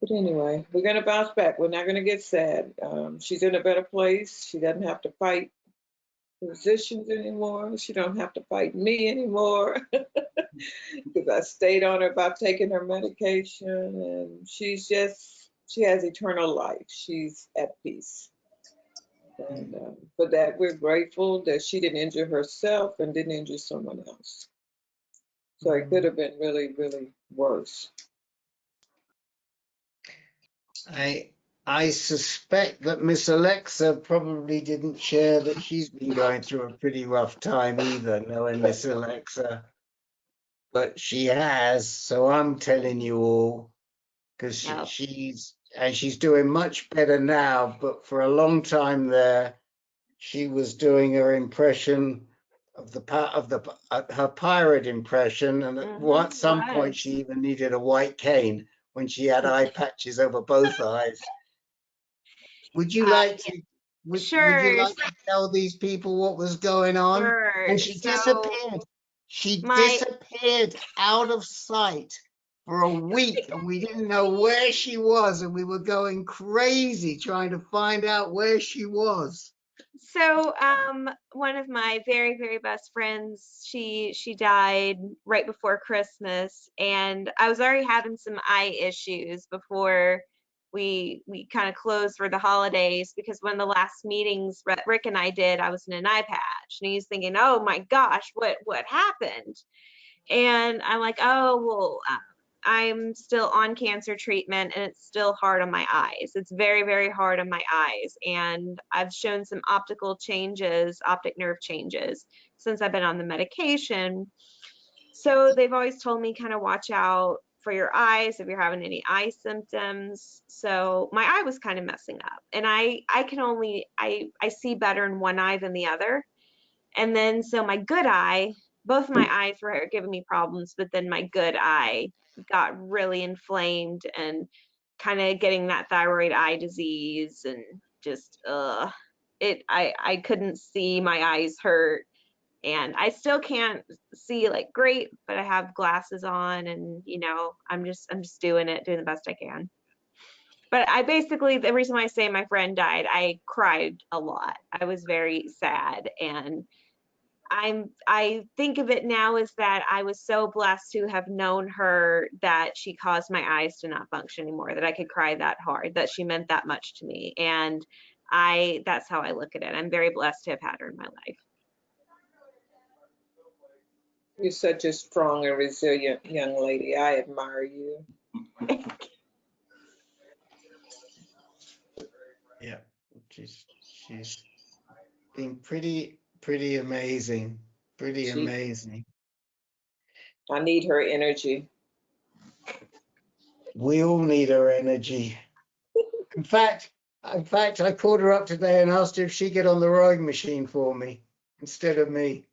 But anyway, we're gonna bounce back. We're not gonna get sad. She's in a better place. She doesn't have to fight physicians anymore. She don't have to fight me anymore because I stayed on her about taking her medication, and she has eternal life. She's at peace. And for that, we're grateful that she didn't injure herself and didn't injure someone else. So it could have been really, really worse.
I suspect that Miss Alexa probably didn't share that she's been going through a pretty rough time either, knowing Miss Alexa. But she has, so I'm telling you all, because
No.
she's doing much better now, but for a long time there, she was doing her impression of her pirate impression, and at some point she even needed a white cane when she had eye patches over both eyes. Would you like to? Would you like to tell these people what was going on?
Sure.
And she disappeared. She disappeared out of sight for a week, and we didn't know where she was, and we were going crazy trying to find out where she was.
So, one of my very, very best friends, she died right before Christmas, and I was already having some eye issues before we kind of closed for the holidays, because one of the last meetings Rick and I did, I was in an eye patch, and he's thinking, oh my gosh, what happened? And I'm like, oh, well, I'm still on cancer treatment, and it's still hard on my eyes. It's very, very hard on my eyes. And I've shown some optic nerve changes since I've been on the medication. So they've always told me kind of watch out for your eyes if you're having any eye symptoms. So my eye was kind of messing up, and I see better in one eye than the other. And then so my good eye, both my eyes were giving me problems, but then my good eye got really inflamed and kind of getting that thyroid eye disease, and just I couldn't see, my eyes hurt, and I still can't see like great, but I have glasses on, and I'm just doing the best I can. But the reason why I say my friend died, I cried a lot. I was very sad, and I think of it now as that I was so blessed to have known her, that she caused my eyes to not function anymore, that I could cry that hard, that she meant that much to me. And that's how I look at it. I'm very blessed to have had her in my life.
You're such a strong and resilient young lady. I admire you.
Yeah, she's been pretty amazing. Amazing.
I need her energy.
We all need her energy. In fact, I called her up today and asked her if she'd get on the rowing machine for me instead of me.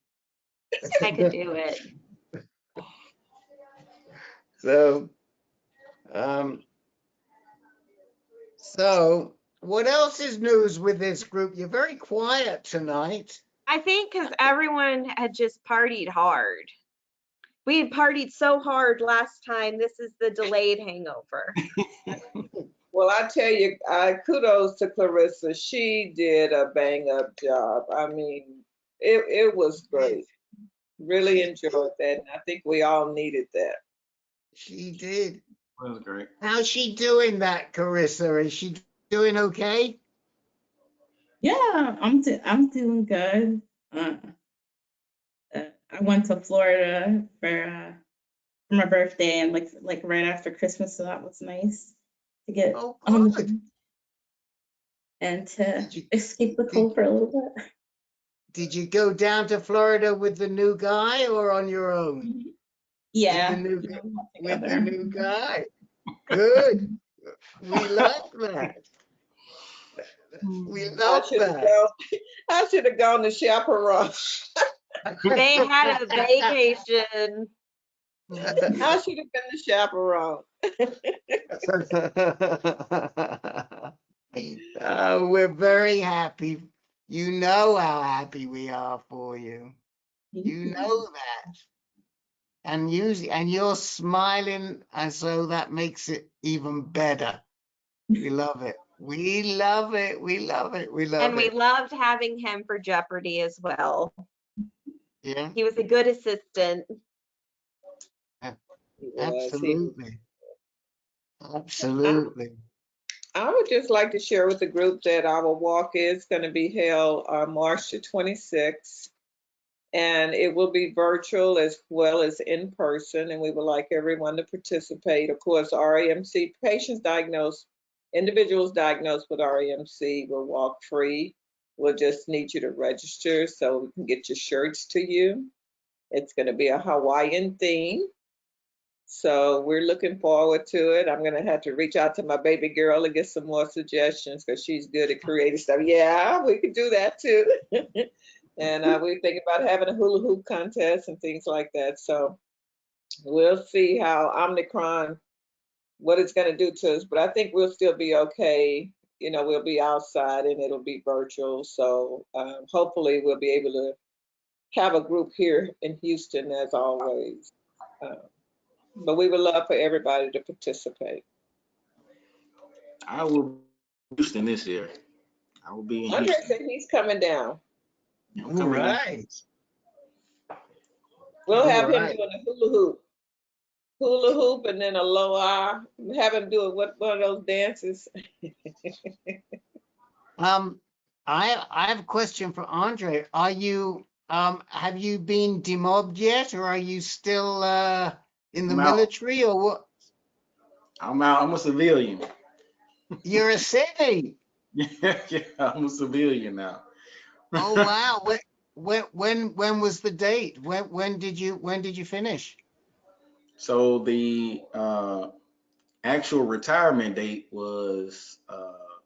I could do it.
So what else is news with this group? You're very quiet tonight.
I think because everyone had just partied hard. We had partied so hard last time. This is the delayed hangover.
Well, I tell you, kudos to Clarissa. She did a bang-up job. I mean, it was great. Really enjoyed that, and I think we all needed that.
She did.
That was great.
How's she doing that, Carissa? Is she doing okay?
Yeah, I'm doing good. I went to Florida for my birthday, and like right after Christmas, so that was nice to get on the and to escape the cold for a little bit.
Did you go down to Florida with the new guy or on your own?
Yeah,
with the new guy. Good. We like that. We love that.
I should have gone to chaperone.
They had a vacation.
I should have been the chaperone.
We're very happy You know how happy we are for you. You know that. And you're smiling, and so that makes it even better. We love it. We love it. We love it. We love
And we
it.
loved having him for Jeopardy as well.
Yeah,
He was a good assistant.
He was.
absolutely. Absolutely.
I would just like to share with the group that our walk is going to be held on March the 26th, and it will be virtual as well as in person, and we would like everyone to participate. Of course, RMC patients diagnosed, individuals diagnosed with RMC will walk free. We'll just need you to register so we can get your shirts to you. It's going to be a Hawaiian theme. So we're looking forward to it. I'm gonna have to reach out to my baby girl and get some more suggestions because she's good at creative stuff. Yeah, we could do that too. And we're thinking about having a hula hoop contest and things like that. So we'll see how Omicron, what it's gonna do to us, but I think we'll still be okay. You know, we'll be outside and it'll be virtual. So hopefully we'll be able to have a group here in Houston as always. But we would love for everybody to participate.
I will be in Houston this year. I will be in
Andre
Houston.
said he's coming down.
I'm
All
coming down.
right.
We'll
All
have him
right.
doing a hula hoop, and then a aloha. Have him do one of those dances.
I have a question for Andre. Are you have you been demobbed yet, or are you still in the
I'm out.
military, or what?
I'm out. I'm a civilian.
You're a civvy.
Yeah, I'm a civilian now.
Oh wow. When was the date? When did you finish?
So the actual retirement date was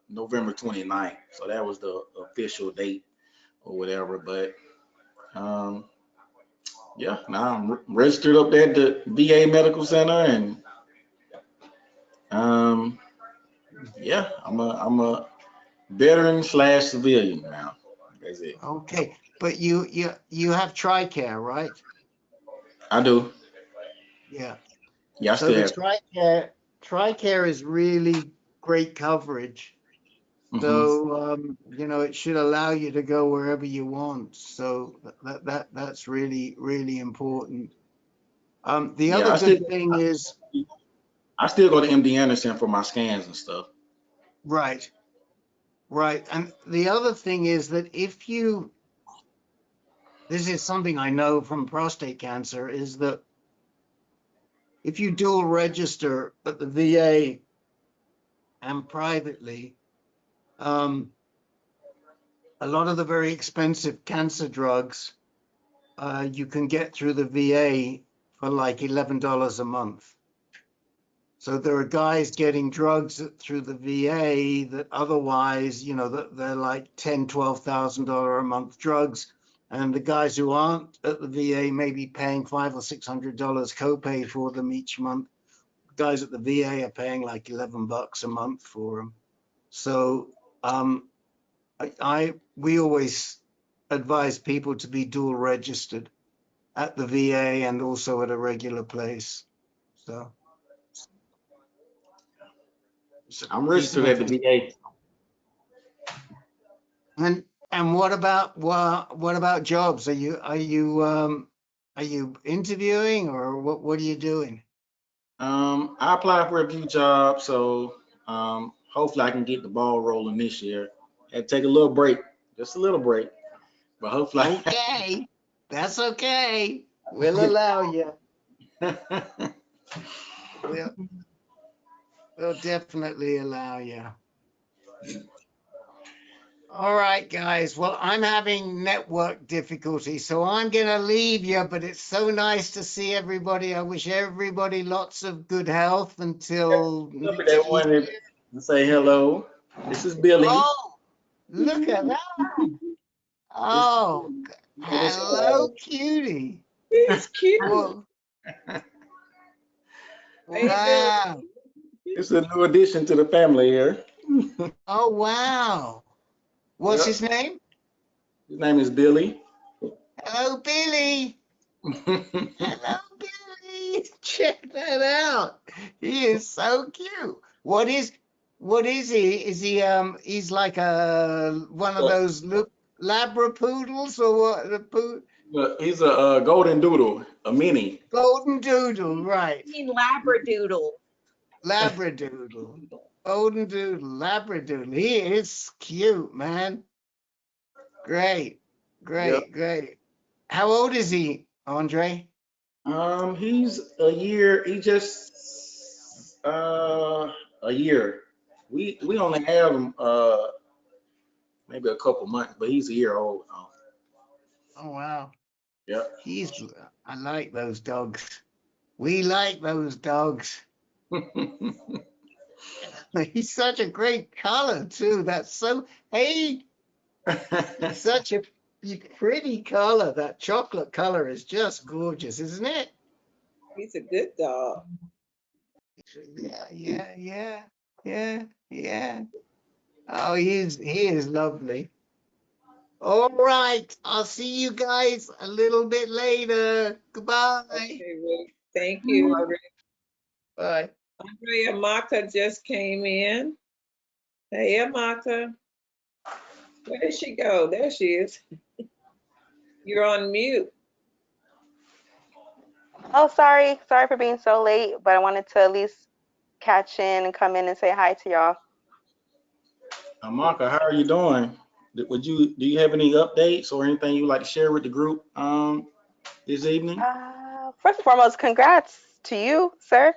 November 29th. So that was the official date or whatever. But yeah, now I'm registered up there at the VA Medical Center, and yeah, I'm a veteran / civilian now. That's it.
Okay, but you have TRICARE, right?
I do.
Yeah.
Yeah, I
So
still
the
have.
TRICARE is really great coverage. So you know, it should allow you to go wherever you want. So that's really important. The
Yeah,
other good thing is
I still go to MD Anderson for my scans and stuff.
right. And the other thing is that this is something I know from prostate cancer, is that if you dual register at the VA and privately, a lot of the very expensive cancer drugs you can get through the VA for like $11 a month. So there are guys getting drugs through the VA that otherwise, you know, they're like $10,000, $12,000 a month drugs. And the guys who aren't at the VA may be paying $500 or $600 copay for them each month. Guys at the VA are paying like $11 a month for them. So we always advise people to be dual registered at the VA and also at a regular place. So
I'm registered at the VA.
And what about jobs? Are you interviewing, or what are you doing?
I applied for a few jobs, so hopefully I can get the ball rolling this year. Had to take a little break, just a little break, but hopefully.
Okay, that's okay. We'll allow you. We'll definitely allow you. All right, guys. Well, I'm having network difficulty, so I'm going to leave you, but it's so nice to see everybody. I wish everybody lots of good health until next
That
year.
wanted to say hello. This is Billy.
Oh, look at that. Oh, hello, cutie.
He's cute.
Whoa. Wow.
It's a new addition to the family here.
Oh, wow. What's his name?
His name is Billy.
Hello, Billy. Hello, Billy. Check that out. He is so cute. What is he? Is he he's like one of those Labrapoodles or what?
He's a golden doodle, a mini.
Golden doodle, right.
I mean Labradoodle.
Labradoodle. Golden doodle, Labradoodle. He is cute, man. Great. Great. How old is he, Andre?
He's a year. He just a year. We only have him maybe a couple months, but he's a year old now.
Oh wow.
Yeah.
I like those dogs. We like those dogs. He's such a great color too. That's so such a pretty color. That chocolate color is just gorgeous, isn't it?
He's a good dog.
Yeah. Oh, he is lovely. All right, I'll see you guys a little bit later. Goodbye.
Okay, Ruth. Thank you.
Bye.
Andre Amaka just came in. Hey, Amaka. Where did she go? There she is. You're on mute.
Oh, sorry for being so late, but I wanted to at least catch in and come in and say hi to y'all.
Amaka, how are you doing? Do you have any updates or anything you'd like to share with the group this evening?
First and foremost, congrats to you, sir.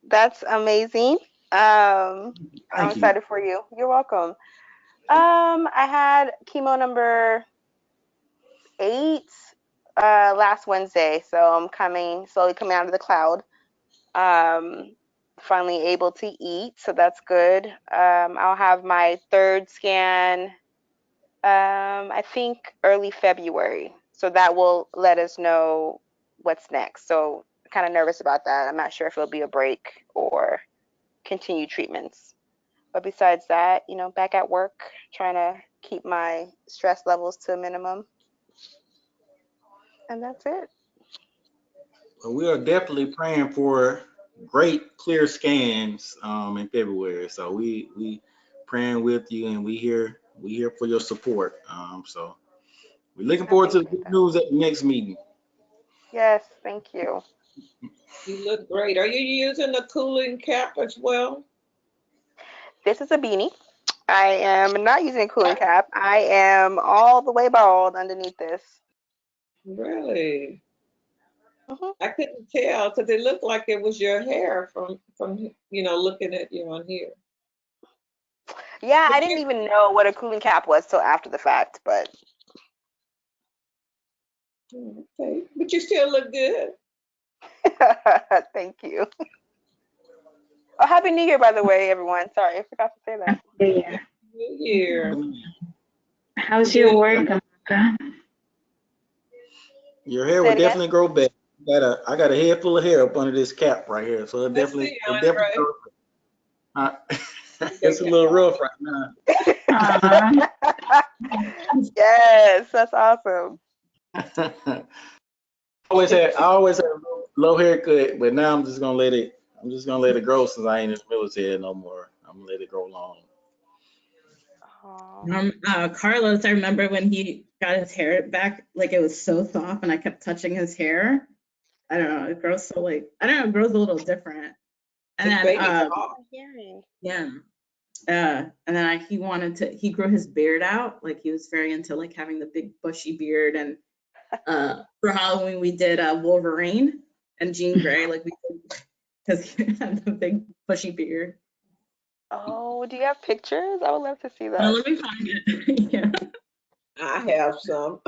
That's amazing. I'm excited for you. You're welcome. I had chemo number 8 last Wednesday, so I'm slowly coming out of the cloud. Finally able to eat, so that's good. I'll have my 3rd scan, I think early February, so that will let us know what's next. So kind of nervous about that. I'm not sure if it'll be a break or continue treatments. But besides that, back at work, trying to keep my stress levels to a minimum. And that's it.
Well, we are definitely praying for great clear scans in February. So we praying with you, and we here for your support. So we're looking forward to the good news at the next meeting.
Yes, thank you.
You look great. Are you using a cooling cap as well?
This is a beanie. I am not using a cooling cap. I am all the way bald underneath this.
Really? I couldn't tell because it looked like it was your hair from looking at you on here.
Yeah, I didn't even know what a cooling cap was till after the fact, but.
Okay, but you still look good.
Thank you. Oh, Happy New Year, by the way, everyone. Sorry, I forgot to say that.
Yeah.
New Year.
How's your work, Amaka?
Your hair will definitely grow back. I got a head full of hair up under this cap right here, so it definitely grow back. It's a little rough right now.
Yes, that's awesome.
I always had low haircut, but now I'm just gonna let it grow since I ain't in the military no more. I'm gonna let it grow long.
Carlos, I remember when he got his hair back, like it was so soft, and I kept touching his hair. I don't know, it grows so it grows a little different. And then and then he grew his beard out. Like he was very into like having the big bushy beard, and for Halloween we did Wolverine and Jean Grey, like we did, because he had the big bushy beard.
Oh, do you have pictures? I would love to see that.
Well, let me find it. Yeah.
I have some.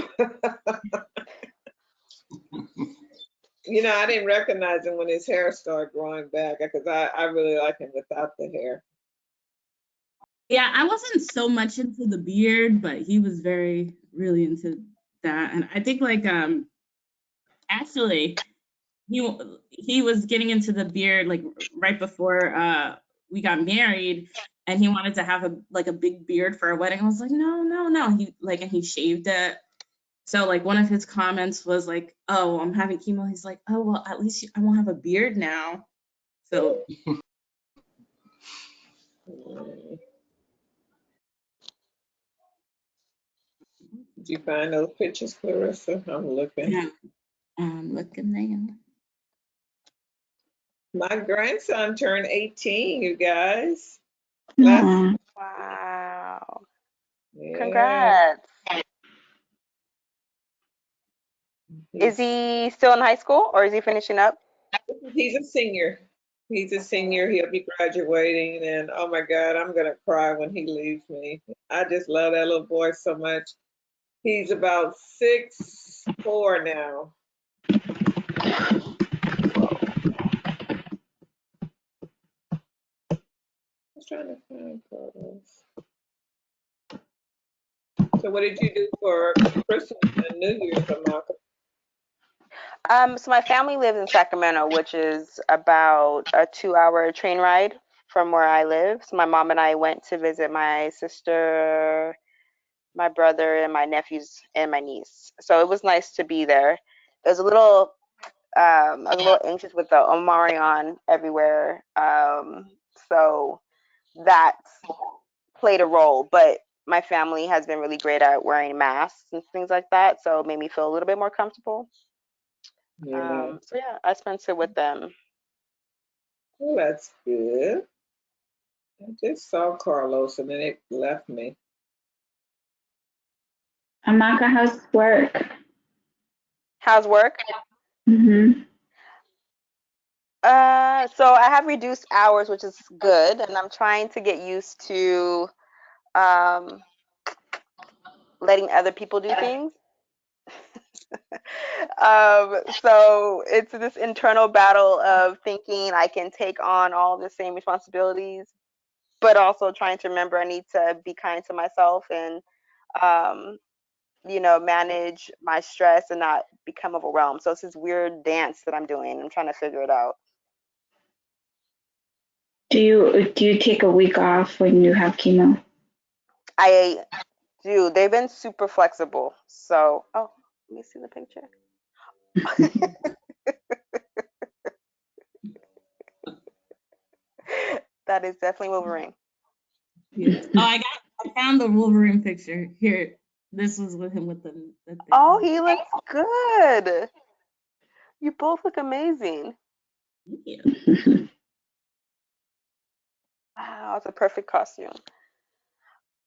I didn't recognize him when his hair started growing back because I really like him without the hair.
Yeah, I wasn't so much into the beard, but he was really into that. And I think like actually he was getting into the beard like right before we got married, and he wanted to have a big beard for a wedding. I was like, no. And he shaved it. So like one of his comments was like, oh, I'm having chemo. He's like, oh, well, at least I won't have a beard now. So
Did you find those pictures, Clarissa? I'm looking.
yeah, I'm looking now.
My grandson turned 18, you guys.
Aw.
Wow.
Yeah.
Congrats. Is he still in high school or is he finishing up?
He's a senior. He's a senior. He'll be graduating, and oh my God, I'm gonna cry when he leaves me. I just love that little boy so much. He's about 6'4" now. I was trying to find photos. So what did you do for Christmas and New Year's, Amaka?
So my family lives in Sacramento, which is about a 2-hour train ride from where I live. So my mom and I went to visit my sister, my brother, and my nephews and my niece. So it was nice to be there. It was a little, I was a little anxious with the Omarion everywhere. So that played a role, but my family has been really great at wearing masks and things like that. So it made me feel a little bit more comfortable.
Yeah.
So yeah, I spent it with them.
Well, that's good. I just saw Carlos and then it left me.
Amaka, how's work?
How's work?
Mm-hmm.
So I have reduced hours, which is good, and I'm trying to get used to letting other people do things. So it's this internal battle of thinking I can take on all the same responsibilities, but also trying to remember I need to be kind to myself and manage my stress and not become overwhelmed. So it's this weird dance that I'm doing. I'm trying to figure it out.
Do you take a week off when you have chemo?
I do. They've been super flexible. So, oh, let me see the picture. That is definitely Wolverine.
Yeah. Oh, I found the Wolverine picture here. This was with him with the thing.
Oh, he looks good. You both look amazing.
Yeah.
Wow, it's a perfect costume.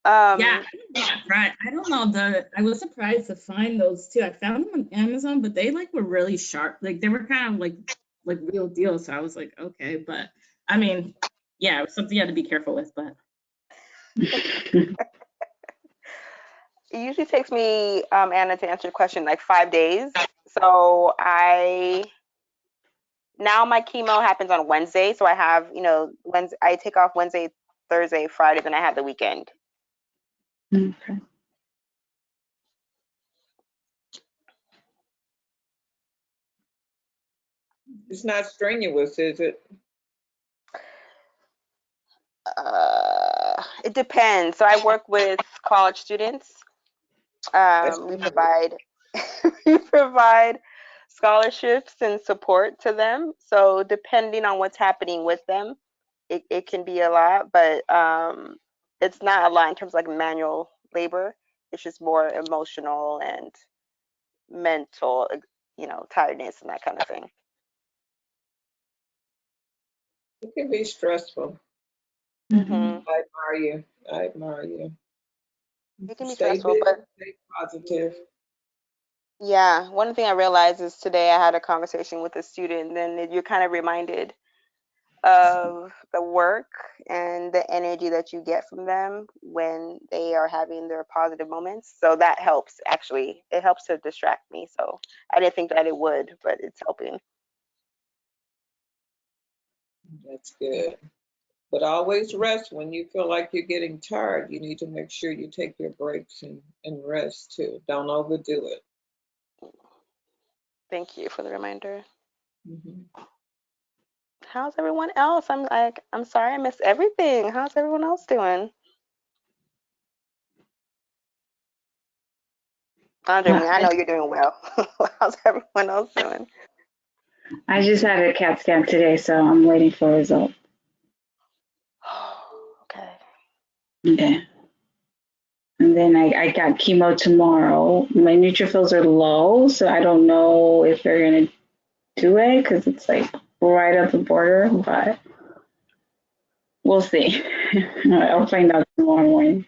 Yeah, I don't know. I was surprised to find those too. I found them on Amazon, but they were really sharp. Like they were kind of like real deal. So I was like, okay, but I mean, yeah, it was something you had to be careful with. But
It usually takes me, Anna, to answer your question, like 5 days. So now my chemo happens on Wednesday. So I have, Wednesday, I take off Wednesday, Thursday, Friday, then I have the weekend.
Okay.
It's not strenuous, is it?
It depends. So I work with college students. We provide we provide scholarships and support to them. So depending on what's happening with them, it can be a lot, but it's not a lot in terms of like manual labor. It's just more emotional and mental, tiredness and that kind of thing.
It can be stressful.
Mm-hmm.
I admire you. I admire you.
It can be
Stay
stressful,
busy,
but
stay positive.
yeah, one thing I realized is today I had a conversation with a student, and then you're kind of reminded of the work and the energy that you get from them when they are having their positive moments. So that helps, actually. It helps to distract me. So I didn't think that it would, but it's helping.
That's good. But always rest when you feel like you're getting tired. You need to make sure you take your breaks and rest too. Don't overdo it.
Thank you for the reminder.
Mm-hmm.
how's everyone else? I'm sorry I missed everything. How's everyone else doing? Andre, I know you're doing well. How's everyone else doing?
I just had a CAT scan today, so I'm waiting for a result.
Okay.
Okay. And then I got chemo tomorrow. My neutrophils are low, so I don't know if they're gonna do it because it's like right at the border, but we'll see. I'll find out tomorrow morning.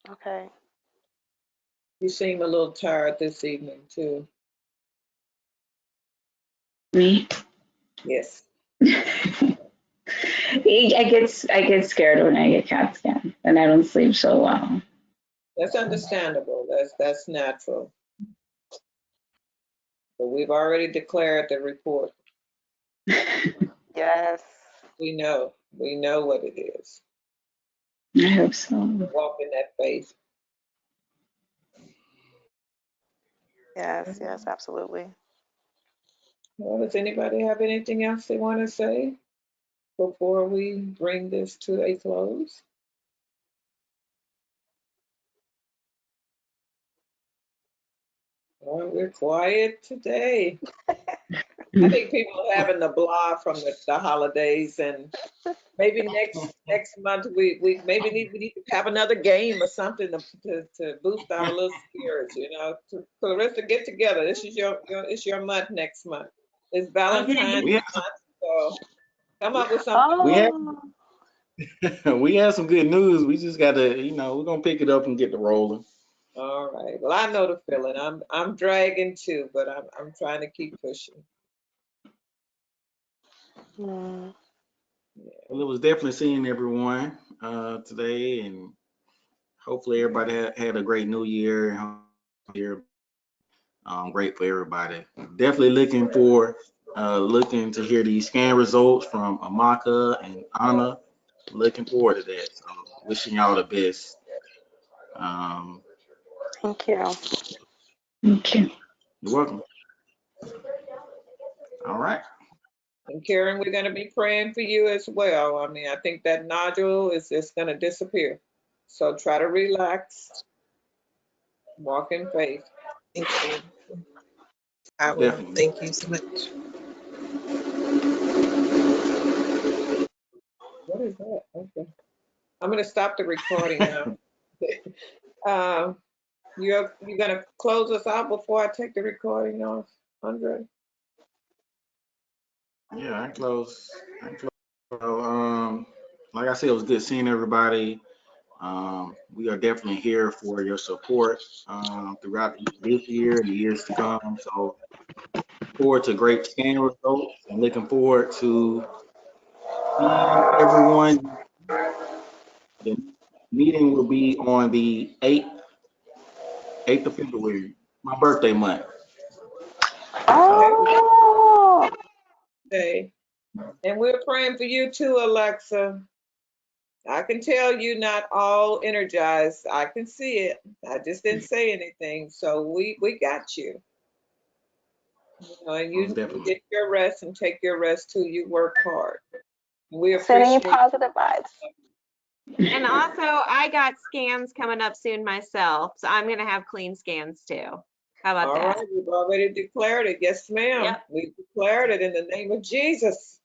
Okay.
You seem a little tired this evening too.
Me?
Yes.
I get scared when I get CAT scan and I don't sleep so well.
That's understandable. That's natural. But we've already declared the report.
Yes.
We know what it is.
I hope so.
Walk in that faith.
Yes, yes, absolutely.
Well, does anybody have anything else they want to say before we bring this to a close? Well, we're quiet today. I think people are having the blah from the holidays, and maybe next month we need to have another game or something to boost our little spirits, you know. To Clarissa, get together. This is it's your month next month. It's Valentine's month, so come up with something.
We have some good news. We just gotta, we're gonna pick it up and get the rolling.
All right. Well, I know the feeling. I'm dragging too, but I'm trying to keep pushing.
Mm.
Well, it was definitely seeing everyone today, and hopefully everybody had a great New Year. Great for everybody. Definitely looking to hear these scan results from Amaka and Anna. Looking forward to that. So wishing y'all the best.
Thank you.
Thank you.
You're welcome. All right.
And Karen, we're going to be praying for you as well. I mean, I think that nodule is just going to disappear. So try to relax. Walk in faith.
Thank you. I will.
Definitely.
Thank you so much.
What is that? Okay. I'm going to stop the recording now. You're going to close us out before I take the recording off, Andre?
Yeah, I close. Like I said, it was good seeing everybody. We are definitely here for your support throughout this year and the years to come. So forward to great scan results and looking forward to seeing everyone. The meeting will be on the 8th of February, my birthday month.
Oh.
Okay. And we're praying for you too, Alexa. I can tell you not all energized. I can see it. I just didn't say anything. So we got you. And you get your rest and take your rest too. You work hard. We
Sending
appreciate
positive vibes.
And also, I got scans coming up soon myself, so I'm gonna have clean scans too. How about
All
that?
right, we've already declared it. Yes, ma'am.
Yep.
We declared it in the name of Jesus.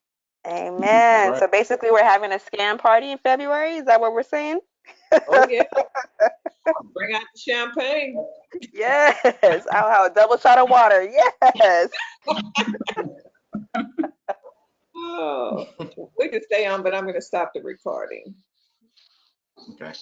Amen.
Right.
So basically, we're having a scan party in February. Is that what we're saying?
Oh yeah. Bring out the champagne.
Yes. I'll have a double shot of water. Yes.
Oh, we can stay on, but I'm going to stop the recording.
Okay.